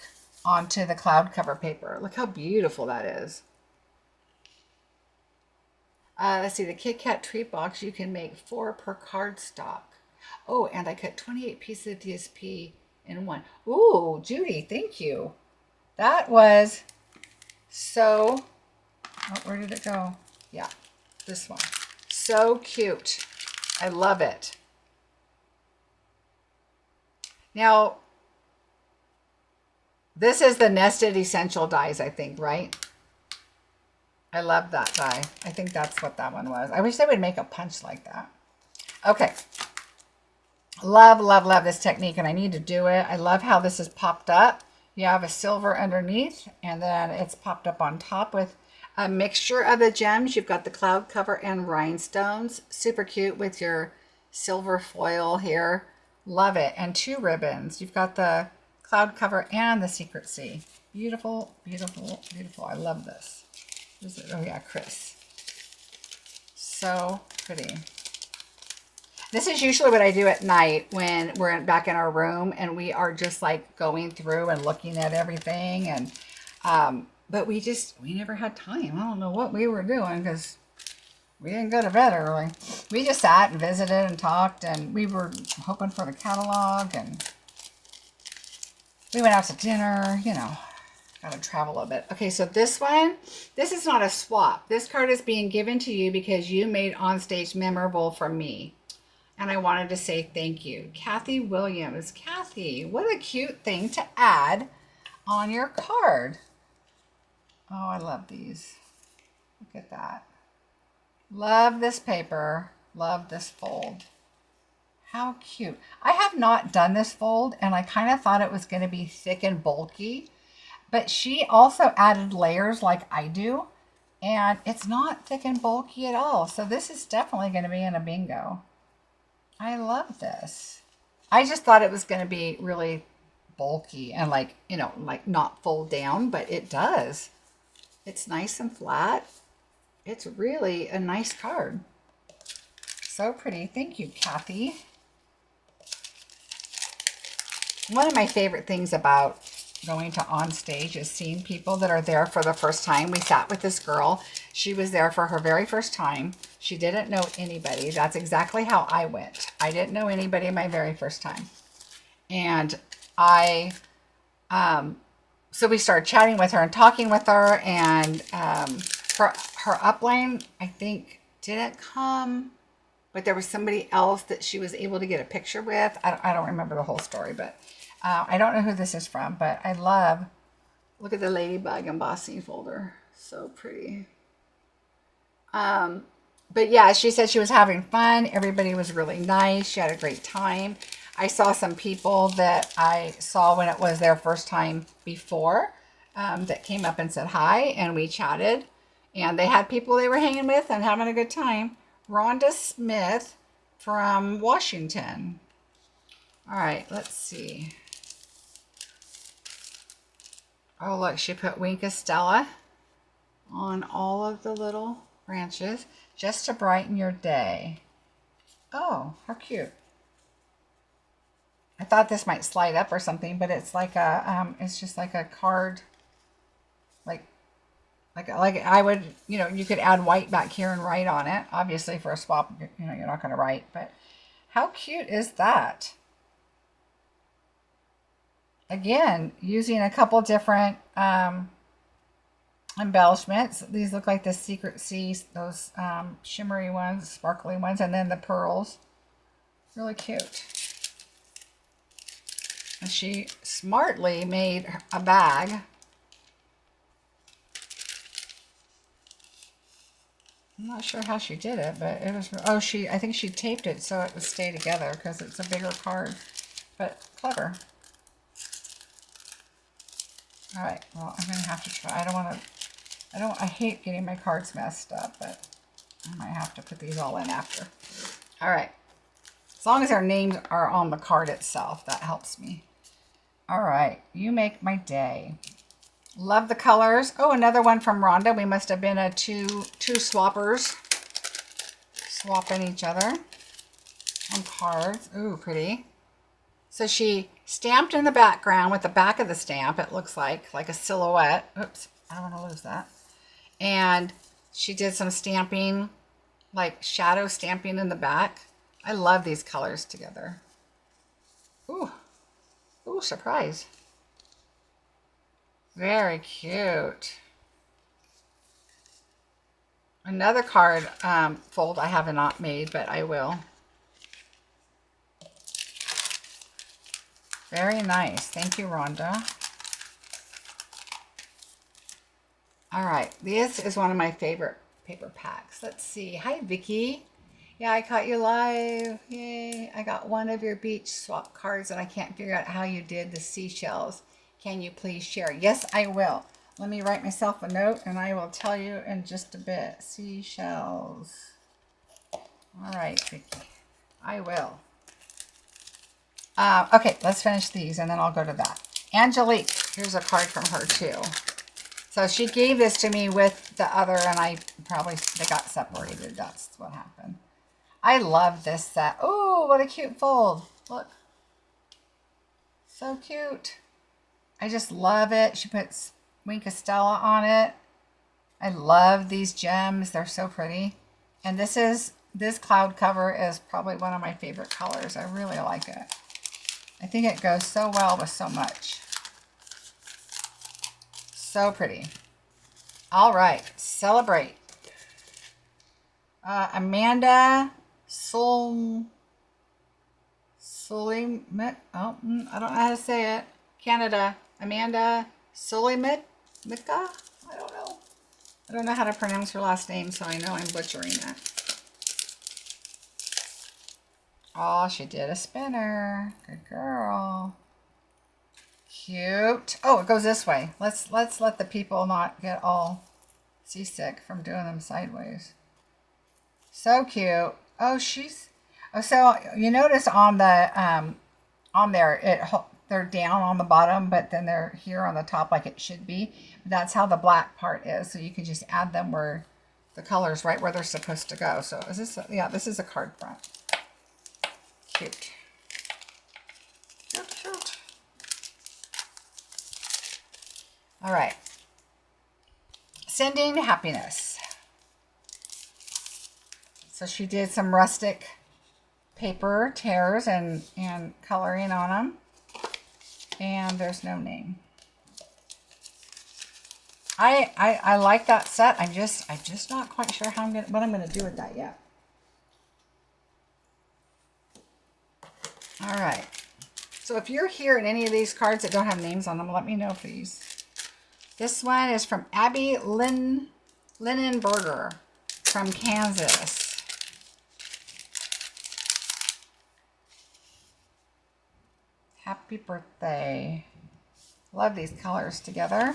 onto the cloud cover paper. Look how beautiful that is. Let's see, the Kit Kat treat box, you can make 4 per cardstock. Oh, and I cut 28 pieces of DSP in one. Ooh, Judy, thank you. That was so, oh, where did it go? Yeah, this one. So cute. I love it. Now, this is the nested essential dies, I think, right? I love that die. I think that's what that one was. I wish they would make a punch like that. Okay. Love, love, love this technique, and I need to do it. I love how this is popped up. You have a silver underneath, and then it's popped up on top with a mixture of the gems. You've got the cloud cover and rhinestones. Super cute with your silver foil here. Love it. And 2 ribbons. You've got the cloud cover and the Secret Sea. Beautiful, beautiful, beautiful. I love this. Is it? Oh yeah, Chris. So pretty. This is usually what I do at night when we're back in our room and we are just like going through and looking at everything. And but we never had time. I don't know what we were doing because we didn't go to bed early. We just sat and visited and talked, and we were hoping for the catalog, and we went out to dinner, you know. Got to travel a bit. Okay, so this one, this is not a swap. This card is being given to you because you made OnStage memorable for me. And I wanted to say thank you. Kathy Williams. Kathy, what a cute thing to add on your card. Oh, I love these. Look at that. Love this paper. Love this fold. How cute. I have not done this fold, and I kind of thought it was going to be thick and bulky. But she also added layers like I do, and it's not thick and bulky at all. So this is definitely going to be in a bingo. I love this. I just thought it was going to be really bulky and like, you know, like not fold down, but it does. It's nice and flat. It's really a nice card. So pretty. Thank you, Kathy. One of my favorite things about going to OnStage is seeing people that are there for the first time. We sat with this girl. She was there for her very first time. She didn't know anybody. That's exactly how I went. I didn't know anybody my very first time. And so we started chatting with her and talking with her, and her upline, I think, didn't come, but there was somebody else that she was able to get a picture with. I don't remember the whole story, but I don't know who this is from, but I love, look at the ladybug embossing folder. So pretty. But yeah, she said she was having fun. Everybody was really nice. She had a great time. I saw some people that I saw when it was their first time before that came up and said hi, and we chatted. And they had people they were hanging with and having a good time. Rhonda Smith from Washington. All right, let's see. Oh, look, she put Winka Stella on all of the little branches just to brighten your day. Oh, how cute. I thought this might slide up or something, but it's like a, it's just like a card, like I would, you know, you could add white back here and write on it. Obviously for a swap, you know, you're not going to write, but how cute is that? Again, using a couple different embellishments. These look like the Secret Seas, those shimmery ones, sparkly ones, and then the pearls. Really cute. And she smartly made a bag. I'm not sure how she did it, but it was, oh, I think she taped it so it would stay together because it's a bigger card, but clever. All right, well, I'm going to have to try. I hate getting my cards messed up, but I might have to put these all in after. All right. As long as our names are on the card itself, that helps me. All right, you make my day. Love the colors. Oh, another one from Rhonda. We must have been a two swappers swapping each other on cards. Ooh, pretty. So she stamped in the background with the back of the stamp, it looks like a silhouette. Oops, I don't want to lose that. And she did some stamping, like shadow stamping in the back. I love these colors together. Ooh, ooh, surprise. Very cute. Another card fold I have not made, but I will. Very nice. Thank you, Rhonda. All right. This is one of my favorite paper packs. Let's see. Hi, Vicky. Yeah, I caught you live. Yay. I got one of your beach swap cards, and I can't figure out how you did the seashells. Can you please share? Yes, I will. Let me write myself a note, and I will tell you in just a bit. Seashells. All right, Vicky. I will. Okay, let's finish these, and then I'll go to that. Angelique. Here's a card from her, too. So she gave this to me with the other, and they got separated. That's what happened. I love this set. Oh, what a cute fold. Look. So cute. I just love it. She puts Wink Estella on it. I love these gems. They're so pretty. And this cloud cover is probably one of my favorite colors. I really like it. I think it goes so well with so much. So pretty. All right, celebrate. Amanda Slimline. Oh, I don't know how to say it. Canada. Amanda Slimline. Mika? I don't know. I don't know how to pronounce her last name, so I know I'm butchering it. Oh, she did a spinner. Good girl. Cute. Oh, it goes this way. Let's let the people not get all seasick from doing them sideways. So cute. Oh, so you notice on the on there they're down on the bottom, but then they're here on the top like it should be. That's how the black part is. So you can just add them where the color's right where they're supposed to go. So is this? Yeah, this is a card front. Cute. Cute, cute. All right. Sending happiness. So she did some rustic paper tears and coloring on them. And there's no name. I like that set. I'm just not quite sure what I'm gonna do with that yet. All right. So if you're here in any of these cards that don't have names on them, let me know, please. This one is from Abby Linenberger from Kansas. Happy birthday. Love these colors together.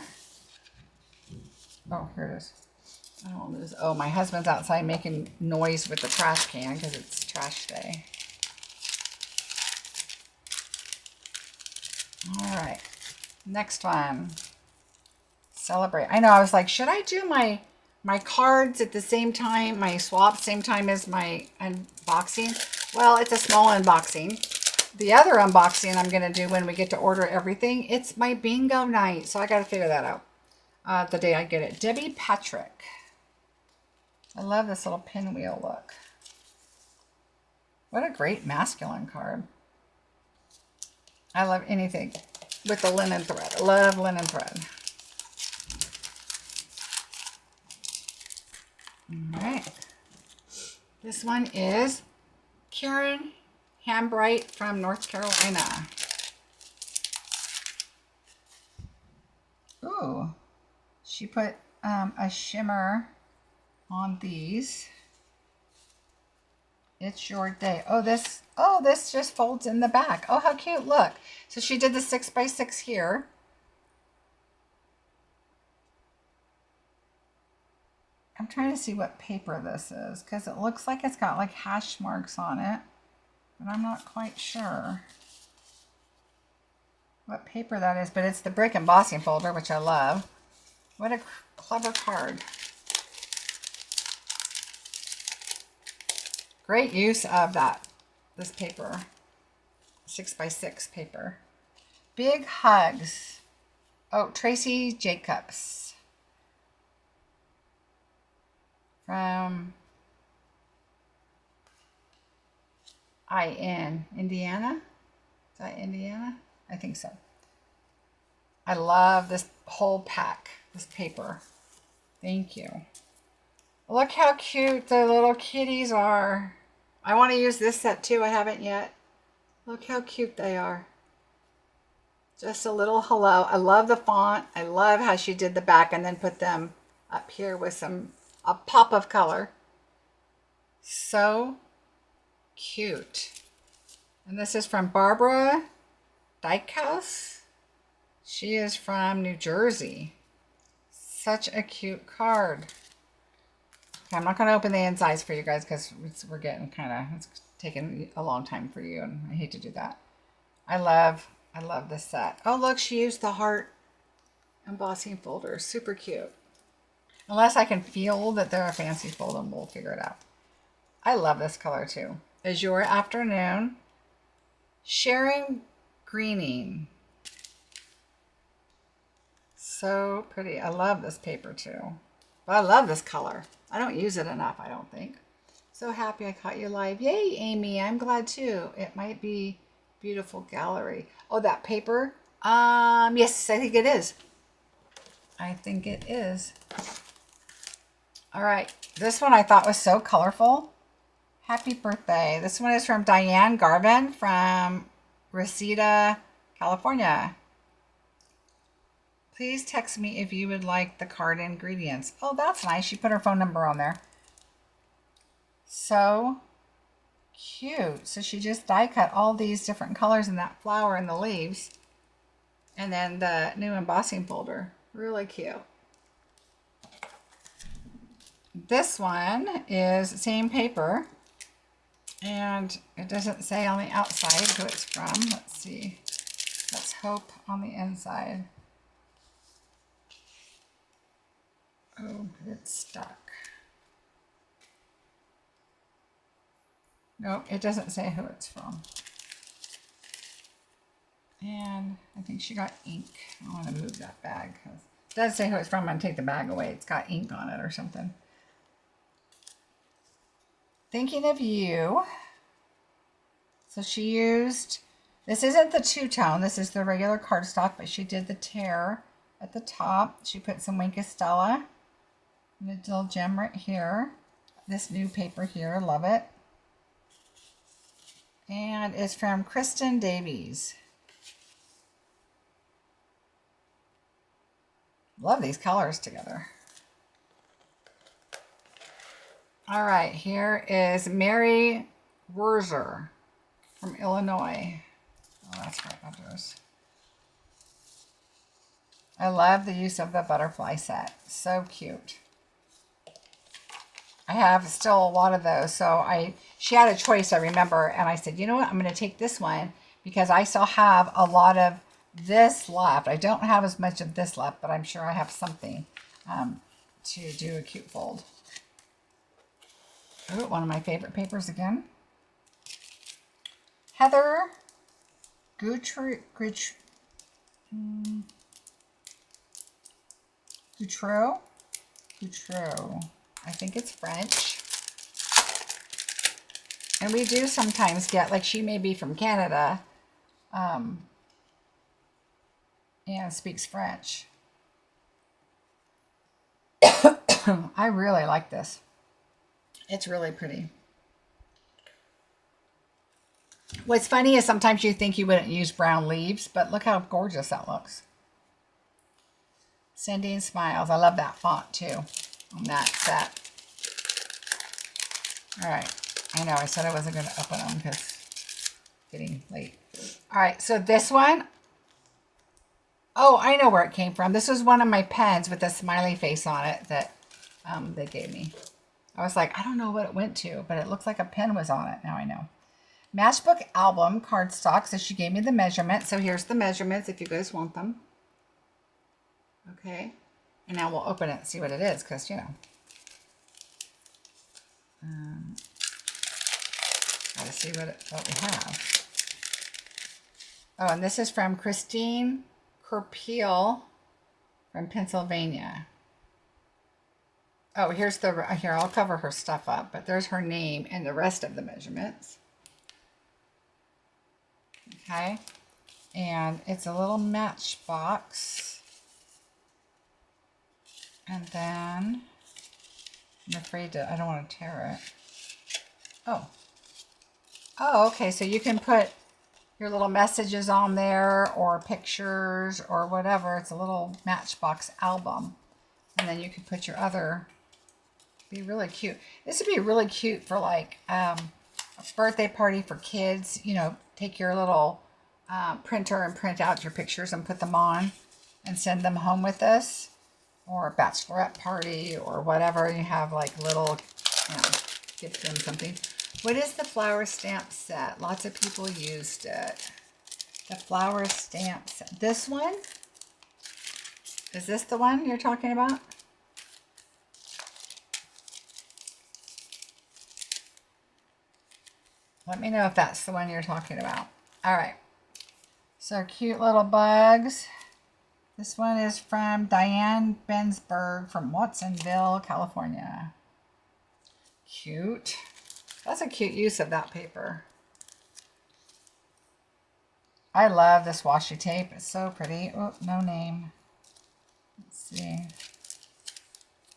Oh, here it is. I don't want to lose. Oh, my husband's outside making noise with the trash can because it's trash day. All right. Next one. Celebrate. I know, I was like, should I do my cards at the same time, my swap, same time as my unboxing? Well, it's a small unboxing. The other unboxing I'm going to do when we get to order everything, it's my bingo night. So I got to figure that out the day I get it. Debbie Patrick. I love this little pinwheel look. What a great masculine card. I love anything with the linen thread. I love linen thread. All right. This one is Karen Hambright from North Carolina. Ooh, she put a shimmer on these. It's your day. Oh, this just folds in the back. Oh, how cute. Look. So she did the 6x6 here. I'm trying to see what paper this is because it looks like it's got like hash marks on it, but I'm not quite sure what paper that is, but it's the brick embossing folder, which I love. What a clever card. Great use of this paper, 6x6 paper. Big hugs. Oh, Tracy Jacobs from Indiana. Is that Indiana? I think so. I love this whole pack, this paper. Thank you. Look how cute the little kitties are. I want to use this set too. I haven't yet. Look how cute they are. Just a little hello. I love the font. I love how she did the back and then put them up here with a pop of color. So cute. And this is from Barbara Dykehouse. She is from New Jersey. Such a cute card. Okay, I'm not going to open the insides for you guys because we're getting it's taking a long time for you, and I hate to do that. I love this set. Oh, look, she used the heart embossing folder. Super cute. Unless I can feel that they're a fancy fold, and we'll figure it out. I love this color too. Azure Afternoon. Sharing Greening. So pretty. I love this paper too. But I love this color. I don't use it enough, I don't think. So happy I caught you live. Yay, Amy. I'm glad too. It might be Beautiful Gallery. Oh, that paper? Yes, I think it is. I think it is. All right. This one I thought was so colorful. Happy birthday. This one is from Diane Garvin from Reseda, California. Please text me if you would like the card ingredients. Oh, that's nice. She put her phone number on there. So cute. So she just die cut all these different colors in that flower and the leaves. And then the new embossing folder. Really cute. This one is same paper. And it doesn't say on the outside who it's from. Let's see. Let's hope on the inside. Oh, it's stuck. Nope, it doesn't say who it's from. And I think she got ink. I want to move that bag. It doesn't say who it's from. I'm going to take the bag away. It's got ink on it or something. Thinking of You. So she used, this isn't the two-tone. This is the regular cardstock, but she did the tear at the top. She put some Wink of Stella and a little gem right here. This new paper here, love it. And it's from Kristen Davies. Love these colors together. All right, here is Mary Werzer from Illinois. Oh, that's right, others. I love the use of the butterfly set. So cute. I have still a lot of those. So she had a choice, I remember, and I said, you know what, I'm going to take this one because I still have a lot of this left. I don't have as much of this left, but I'm sure I have something to do a cute fold. Oh, one of my favorite papers again. Heather Goutreau. I think it's French. And we do sometimes get, like she may be from Canada and speaks French. I really like this. It's really pretty. What's funny is sometimes you think you wouldn't use brown leaves, but look how gorgeous that looks. Sending Smiles. I love that font too on that set. All right. I know I said I wasn't going to open them because it's getting late. All right. So this one. Oh, I know where it came from. This was one of my pens with a smiley face on it that they gave me. I was like, I don't know what it went to, but it looks like a pen was on it. Now I know. Matchbook Album cardstock. So she gave me the measurements. So here's the measurements if you guys want them. Okay. And now we'll open it and see what it is because, you know. Gotta see what we have. Oh, and this is from Christine Kerpeel from Pennsylvania. Oh, here, I'll cover her stuff up, but there's her name and the rest of the measurements. Okay. And it's a little matchbox. And then, I'm afraid I don't want to tear it. Oh. Oh, okay. So you can put your little messages on there or pictures or whatever. It's a little matchbox album. And then you can put your other, be really cute. This would be really cute for like a birthday party for kids. You know, take your little printer and print out your pictures and put them on and send them home with this. Or a bachelorette party or whatever. You have like little, you know, give them something. What is the flower stamp set? Lots of people used it. The flower stamp set. This one? Is this the one you're talking about? Let me know if that's the one you're talking about. All right. So cute little bugs. This one is from Diane Bensberg from Watsonville, California. Cute. That's a cute use of that paper. I love this washi tape. It's so pretty. Oh, no name. Let's see.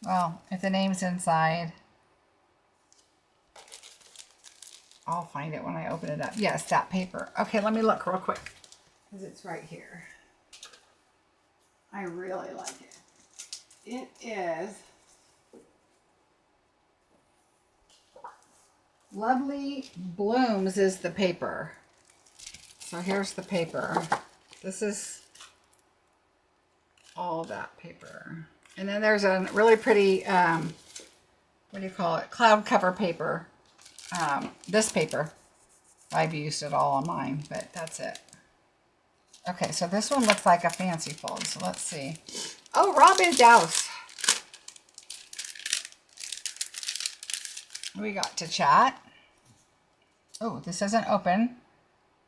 Well, if the name's inside, I'll find it when I open it up. Yes, that paper. Okay, let me look real quick because it's right here. I really like it. It is Lovely Blooms is the paper. So here's the paper. This is all that paper. And then there's a really pretty, what do you call it? Cloud cover paper. This paper. I've used it all on mine, but that's it. Okay, so this one looks like a fancy fold. So let's see. Oh, Robin Douse. We got to chat. Oh, this isn't open.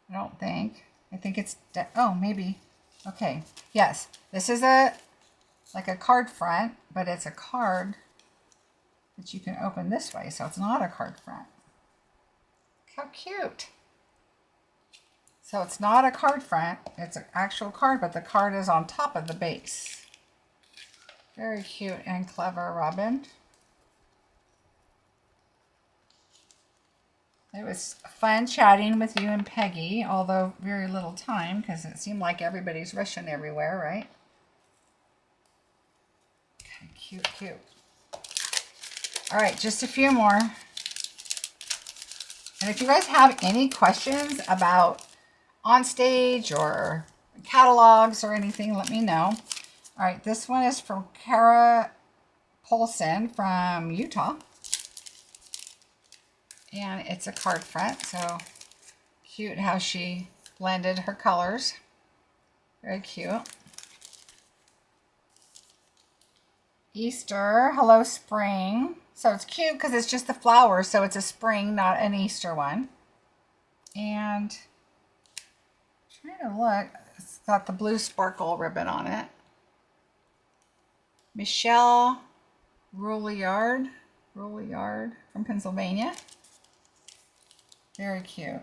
I don't think. I think it's, oh, maybe. Okay, yes. This is like a card front, but it's a card that you can open this way. So it's not a card front. How cute. So it's not a card front, it's an actual card, but the card is on top of the base. Very cute and clever, Robin. It was fun chatting with you and Peggy, although very little time because it seemed like everybody's rushing everywhere, right? Okay, cute, cute. All right, just a few more. And if you guys have any questions about OnStage or catalogs or anything, let me know. All right, this one is from Kara Polson from Utah. And it's a card front, so cute how she blended her colors. Very cute. Easter, hello spring. So it's cute because it's just the flowers, so it's a spring, not an Easter one. And trying to look, it's got the blue sparkle ribbon on it. Michelle Rouliard from Pennsylvania. Very cute.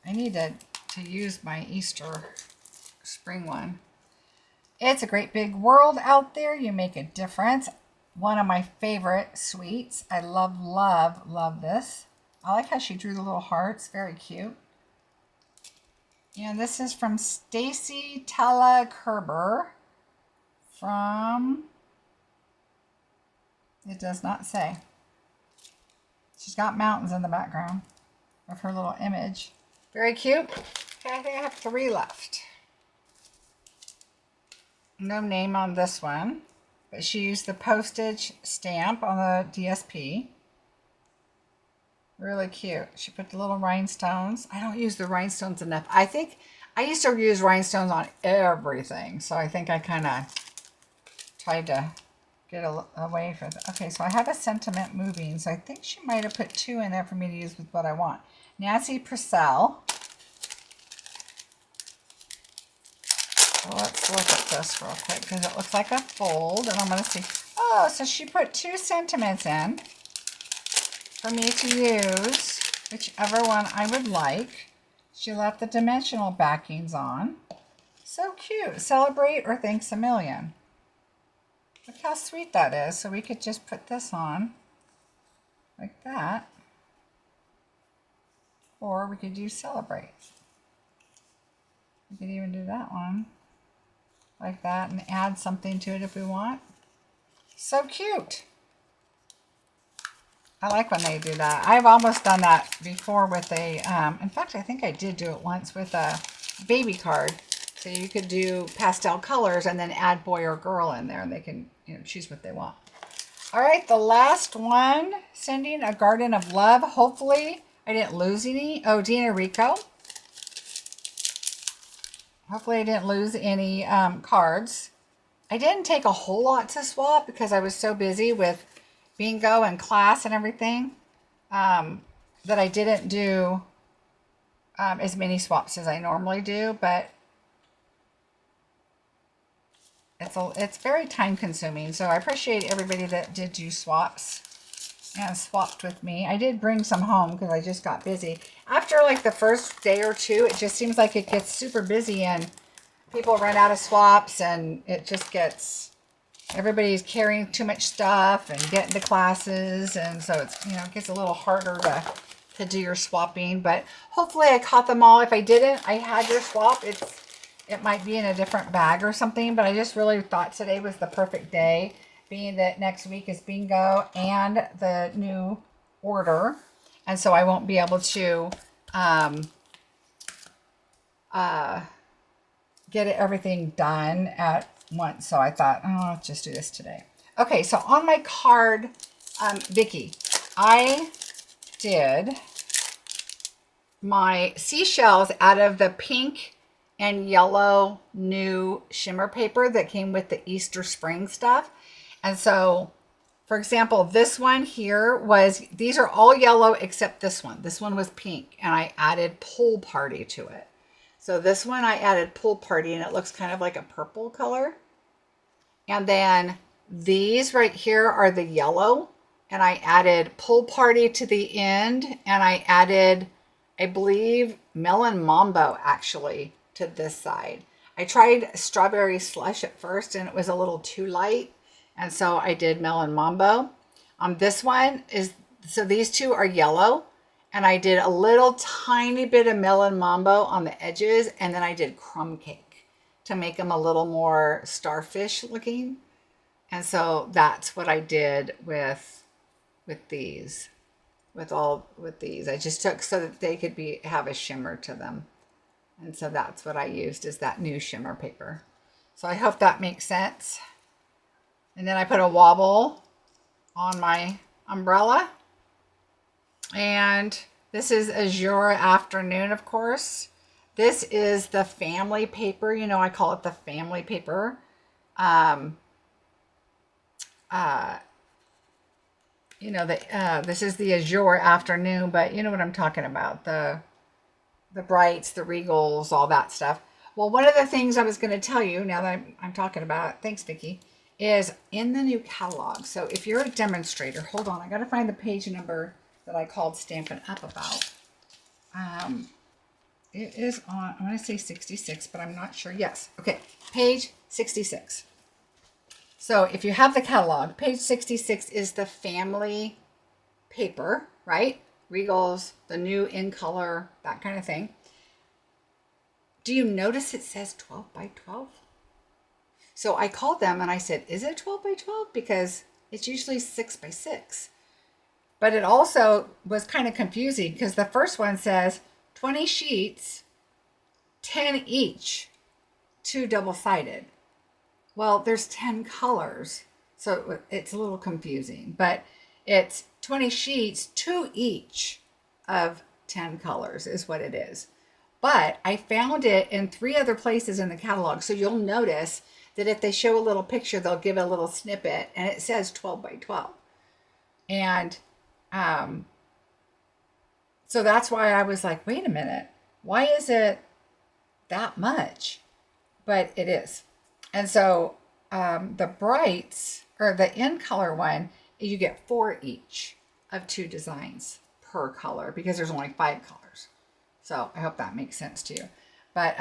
I need to use my Easter spring one. It's a great big world out there. You make a difference. One of my favorite sweets. I love, love, love this. I like how she drew the little hearts. Very cute. And this is from Stacy Tella Kerber from, it does not say. She's got mountains in the background of her little image. Very cute. Okay, I think I have 3 left. No name on this one, but she used the postage stamp on the DSP. Really cute. She put the little rhinestones. I don't use the rhinestones enough. I think I used to use rhinestones on everything, so I think I kind of tried to get away from it. Okay, so I have a sentiment moving, so I think she might have put 2 in there for me to use with what I want. Nancy Purcell. So let's look at this real quick because it looks like a fold, and I'm going to see. Oh, so she put 2 sentiments in for me to use, whichever one I would like. She left the dimensional backings on. So cute. Celebrate or thanks a million. Look how sweet that is. So we could just put this on like that. Or we could do celebrate. We could even do that one like that and add something to it if we want. So cute. I like when they do that. I've almost done that before with a, in fact, I think I did do it once with a baby card. So you could do pastel colors and then add boy or girl in there and they can, choose what they want. All right, the last one, sending a garden of love. Hopefully I didn't lose any. Oh, Dina Rico. Hopefully I didn't lose any cards. I didn't take a whole lot to swap because I was so busy with bingo and class and everything. that I didn't do as many swaps as I normally do, but it's very time consuming. So I appreciate everybody that did do swaps and swapped with me. I did bring some home because I just got busy. After like the first day or two, it just seems like it gets super busy and people run out of swaps, and it just gets, everybody's carrying too much stuff and getting to classes, and so it's, it gets a little harder to do your swapping. But hopefully I caught them all. If I didn't, I had your swap. It might be in a different bag or something, but I just really thought today was the perfect day, being that next week is bingo and the new order, and so I won't be able to get everything done at once. So I thought, oh, I'll just do this today. Okay, so on my card, Vicky, I did my seashells out of the pink and yellow new shimmer paper that came with the Easter spring stuff. And so, for example, this one here these are all yellow except this one. This one was pink, and I added Pool Party to it. So this one I added Pool Party, and it looks kind of like a purple color. And then these right here are the yellow, and I added Pool Party to the end, and I added, I believe, Melon Mambo actually to this side. I tried Strawberry Slush at first, and it was a little too light, and so I did Melon Mambo. This one so these two are yellow, and I did a little tiny bit of Melon Mambo on the edges, and then I did Crumb Cake to make them a little more starfish looking. And so that's what I did with these. With these, I just took so that they could have a shimmer to them. And so that's what I used, is that new shimmer paper. So I hope that makes sense. And then I put a wobble on my umbrella. And this is Azure Afternoon, of course. This is the family paper. I call it the family paper. This is the Azure Afternoon, but you know what I'm talking about. The Brights, the Regals, all that stuff. Well, one of the things I was going to tell you, now that I'm talking about it, thanks, Vicki, is in the new catalog. So if you're a demonstrator, hold on, I got to find the page number that I called Stampin' Up about. It is on, I want to say 66, but I'm not sure. Yes. Okay. Page 66. So if you have the catalog, page 66 is the family paper, right? Regals, the new in color, that kind of thing. Do you notice it says 12 by 12? So I called them and I said, is it 12 by 12? Because it's usually 6 by 6. But it also was kind of confusing because the first one says 20 sheets, 10 each, 2 double-sided. Well, there's 10 colors, so it's a little confusing, but it's 20 sheets, 2 each of 10 colors is what it is. But I found it in 3 other places in the catalog, so you'll notice that if they show a little picture, they'll give a little snippet, and it says 12 by 12. And so that's why I was like, wait a minute, why is it that much? But it is. And so the Brights, or the in color one, you get 4 each of 2 designs per color because there's only 5 colors. So I hope that makes sense to you. But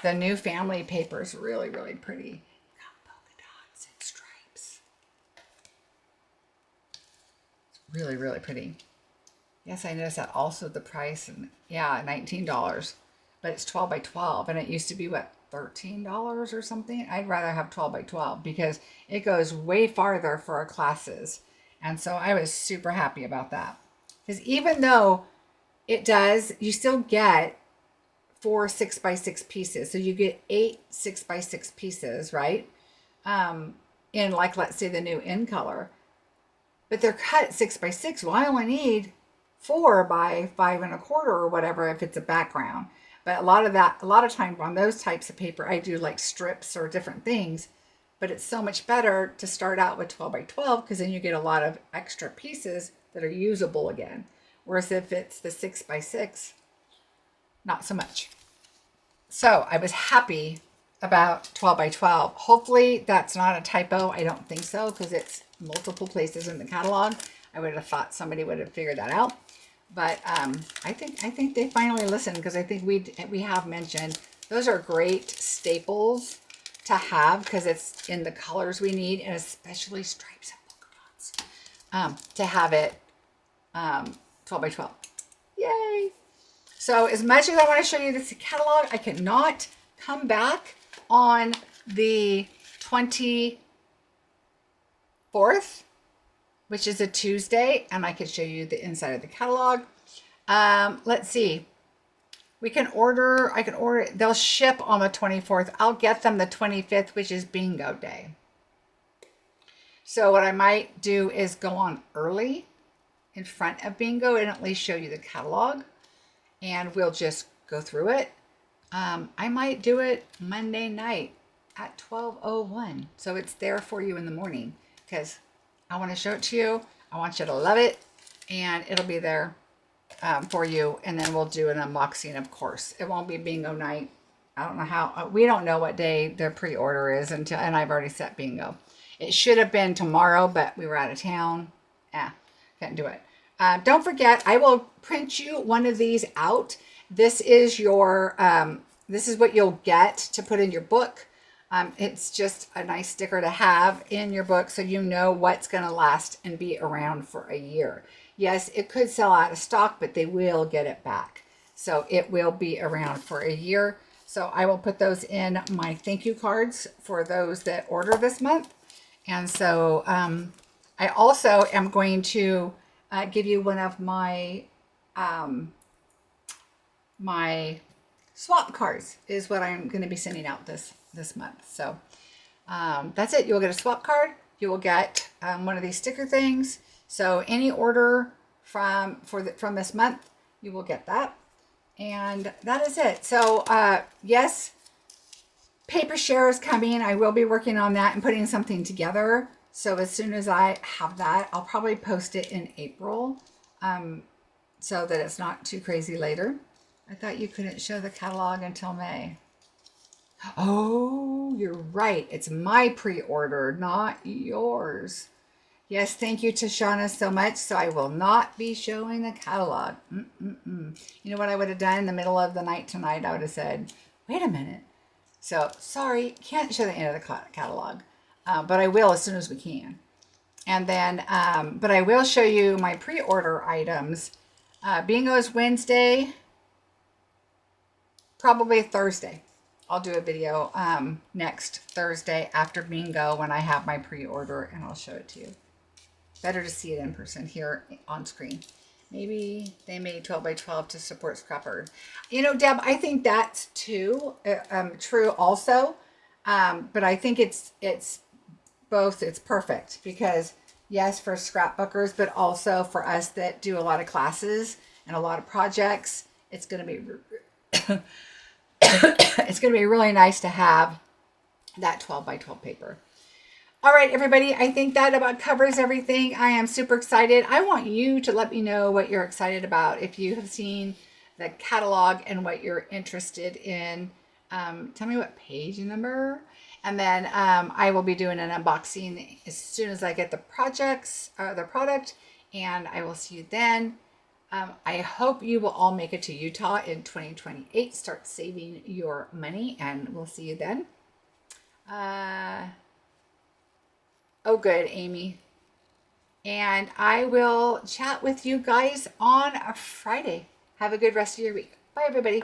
the new family paper is really, really pretty. Got polka dots and stripes. It's really, really pretty. Yes, I noticed that also the price, and yeah, $19, but it's 12 by 12, and it used to be what, $13 or something? I'd rather have 12 by 12 because it goes way farther for our classes. And so I was super happy about that. Because even though it does, you still get 4 6 by 6 pieces. So you get 8 6 by 6 pieces, right? In like, let's say the new in color. But they're cut 6 by 6. Well, I only need 4 by 5 1/4 or whatever if it's a background. But a lot of times on those types of paper, I do like strips or different things. But it's so much better to start out with 12 by 12 because then you get a lot of extra pieces that are usable again. Whereas if it's the 6x6, not so much. So I was happy about 12 by 12. Hopefully that's not a typo. I don't think so, because it's multiple places in the catalog. I would have thought somebody would have figured that out. But I think they finally listened, because I think we have mentioned those are great staples to have, because it's in the colors we need, and especially stripes and polka dots, to have it 12 by 12. Yay! So as much as I want to show you this catalog, I cannot come back on the 24th, which is a Tuesday, and I could show you the inside of the catalog. Let's see. I can order, they'll ship on the 24th. I'll get them the 25th, which is bingo day. So what I might do is go on early in front of bingo and at least show you the catalog, and we'll just go through it. I might do it Monday night at 12:01. So it's there for you in the morning, because I want to show it to you. I want you to love it, and it'll be there for you. And then we'll do an unboxing, of course. It won't be bingo night. I don't know how, we don't know what day the pre-order is until, and I've already set bingo. It should have been tomorrow, but we were out of town. Can't do it. Don't forget, I will print you one of these out. This is your, this is what you'll get to put in your book. It's just a nice sticker to have in your book, so you know what's going to last and be around for a year. Yes, it could sell out of stock, but they will get it back. So it will be around for a year. So I will put those in my thank you cards for those that order this month. And so I also am going to give you one of my my swap cards is what I'm going to be sending out this month. So that's it. You'll get a swap card. You will get one of these sticker things. So any order from this month, you will get that. And that is it. So yes, paper share is coming. I will be working on that and putting something together. So as soon as I have that, I'll probably post it in April, so that it's not too crazy later. I thought you couldn't show the catalog until May. Oh, you're right. It's my pre-order, not yours. Yes, thank you to Shauna so much. So I will not be showing the catalog. You know what I would have done in the middle of the night tonight? I would have said, wait a minute. So sorry, can't show the end of the catalog. But I will as soon as we can. And then, but I will show you my pre-order items. Bingo is Wednesday, probably Thursday. I'll do a video next Thursday after bingo when I have my pre-order, and I'll show it to you. Better to see it in person here on screen. Maybe they made 12 by 12 to support scrapper. You know, Deb, I think that's too true also. But I think it's both. It's perfect, because yes, for scrapbookers, but also for us that do a lot of classes and a lot of projects, it's going to be it's going to be really nice to have that 12 by 12 paper. All right, everybody, I think that about covers everything. I am super excited. I want you to let me know what you're excited about. If you have seen the catalog and what you're interested in, tell me what page number. And then I will be doing an unboxing as soon as I get the product, and I will see you then. I hope you will all make it to Utah in 2028. Start saving your money, and we'll see you then. Oh, good, Amy. And I will chat with you guys on a Friday. Have a good rest of your week. Bye, everybody.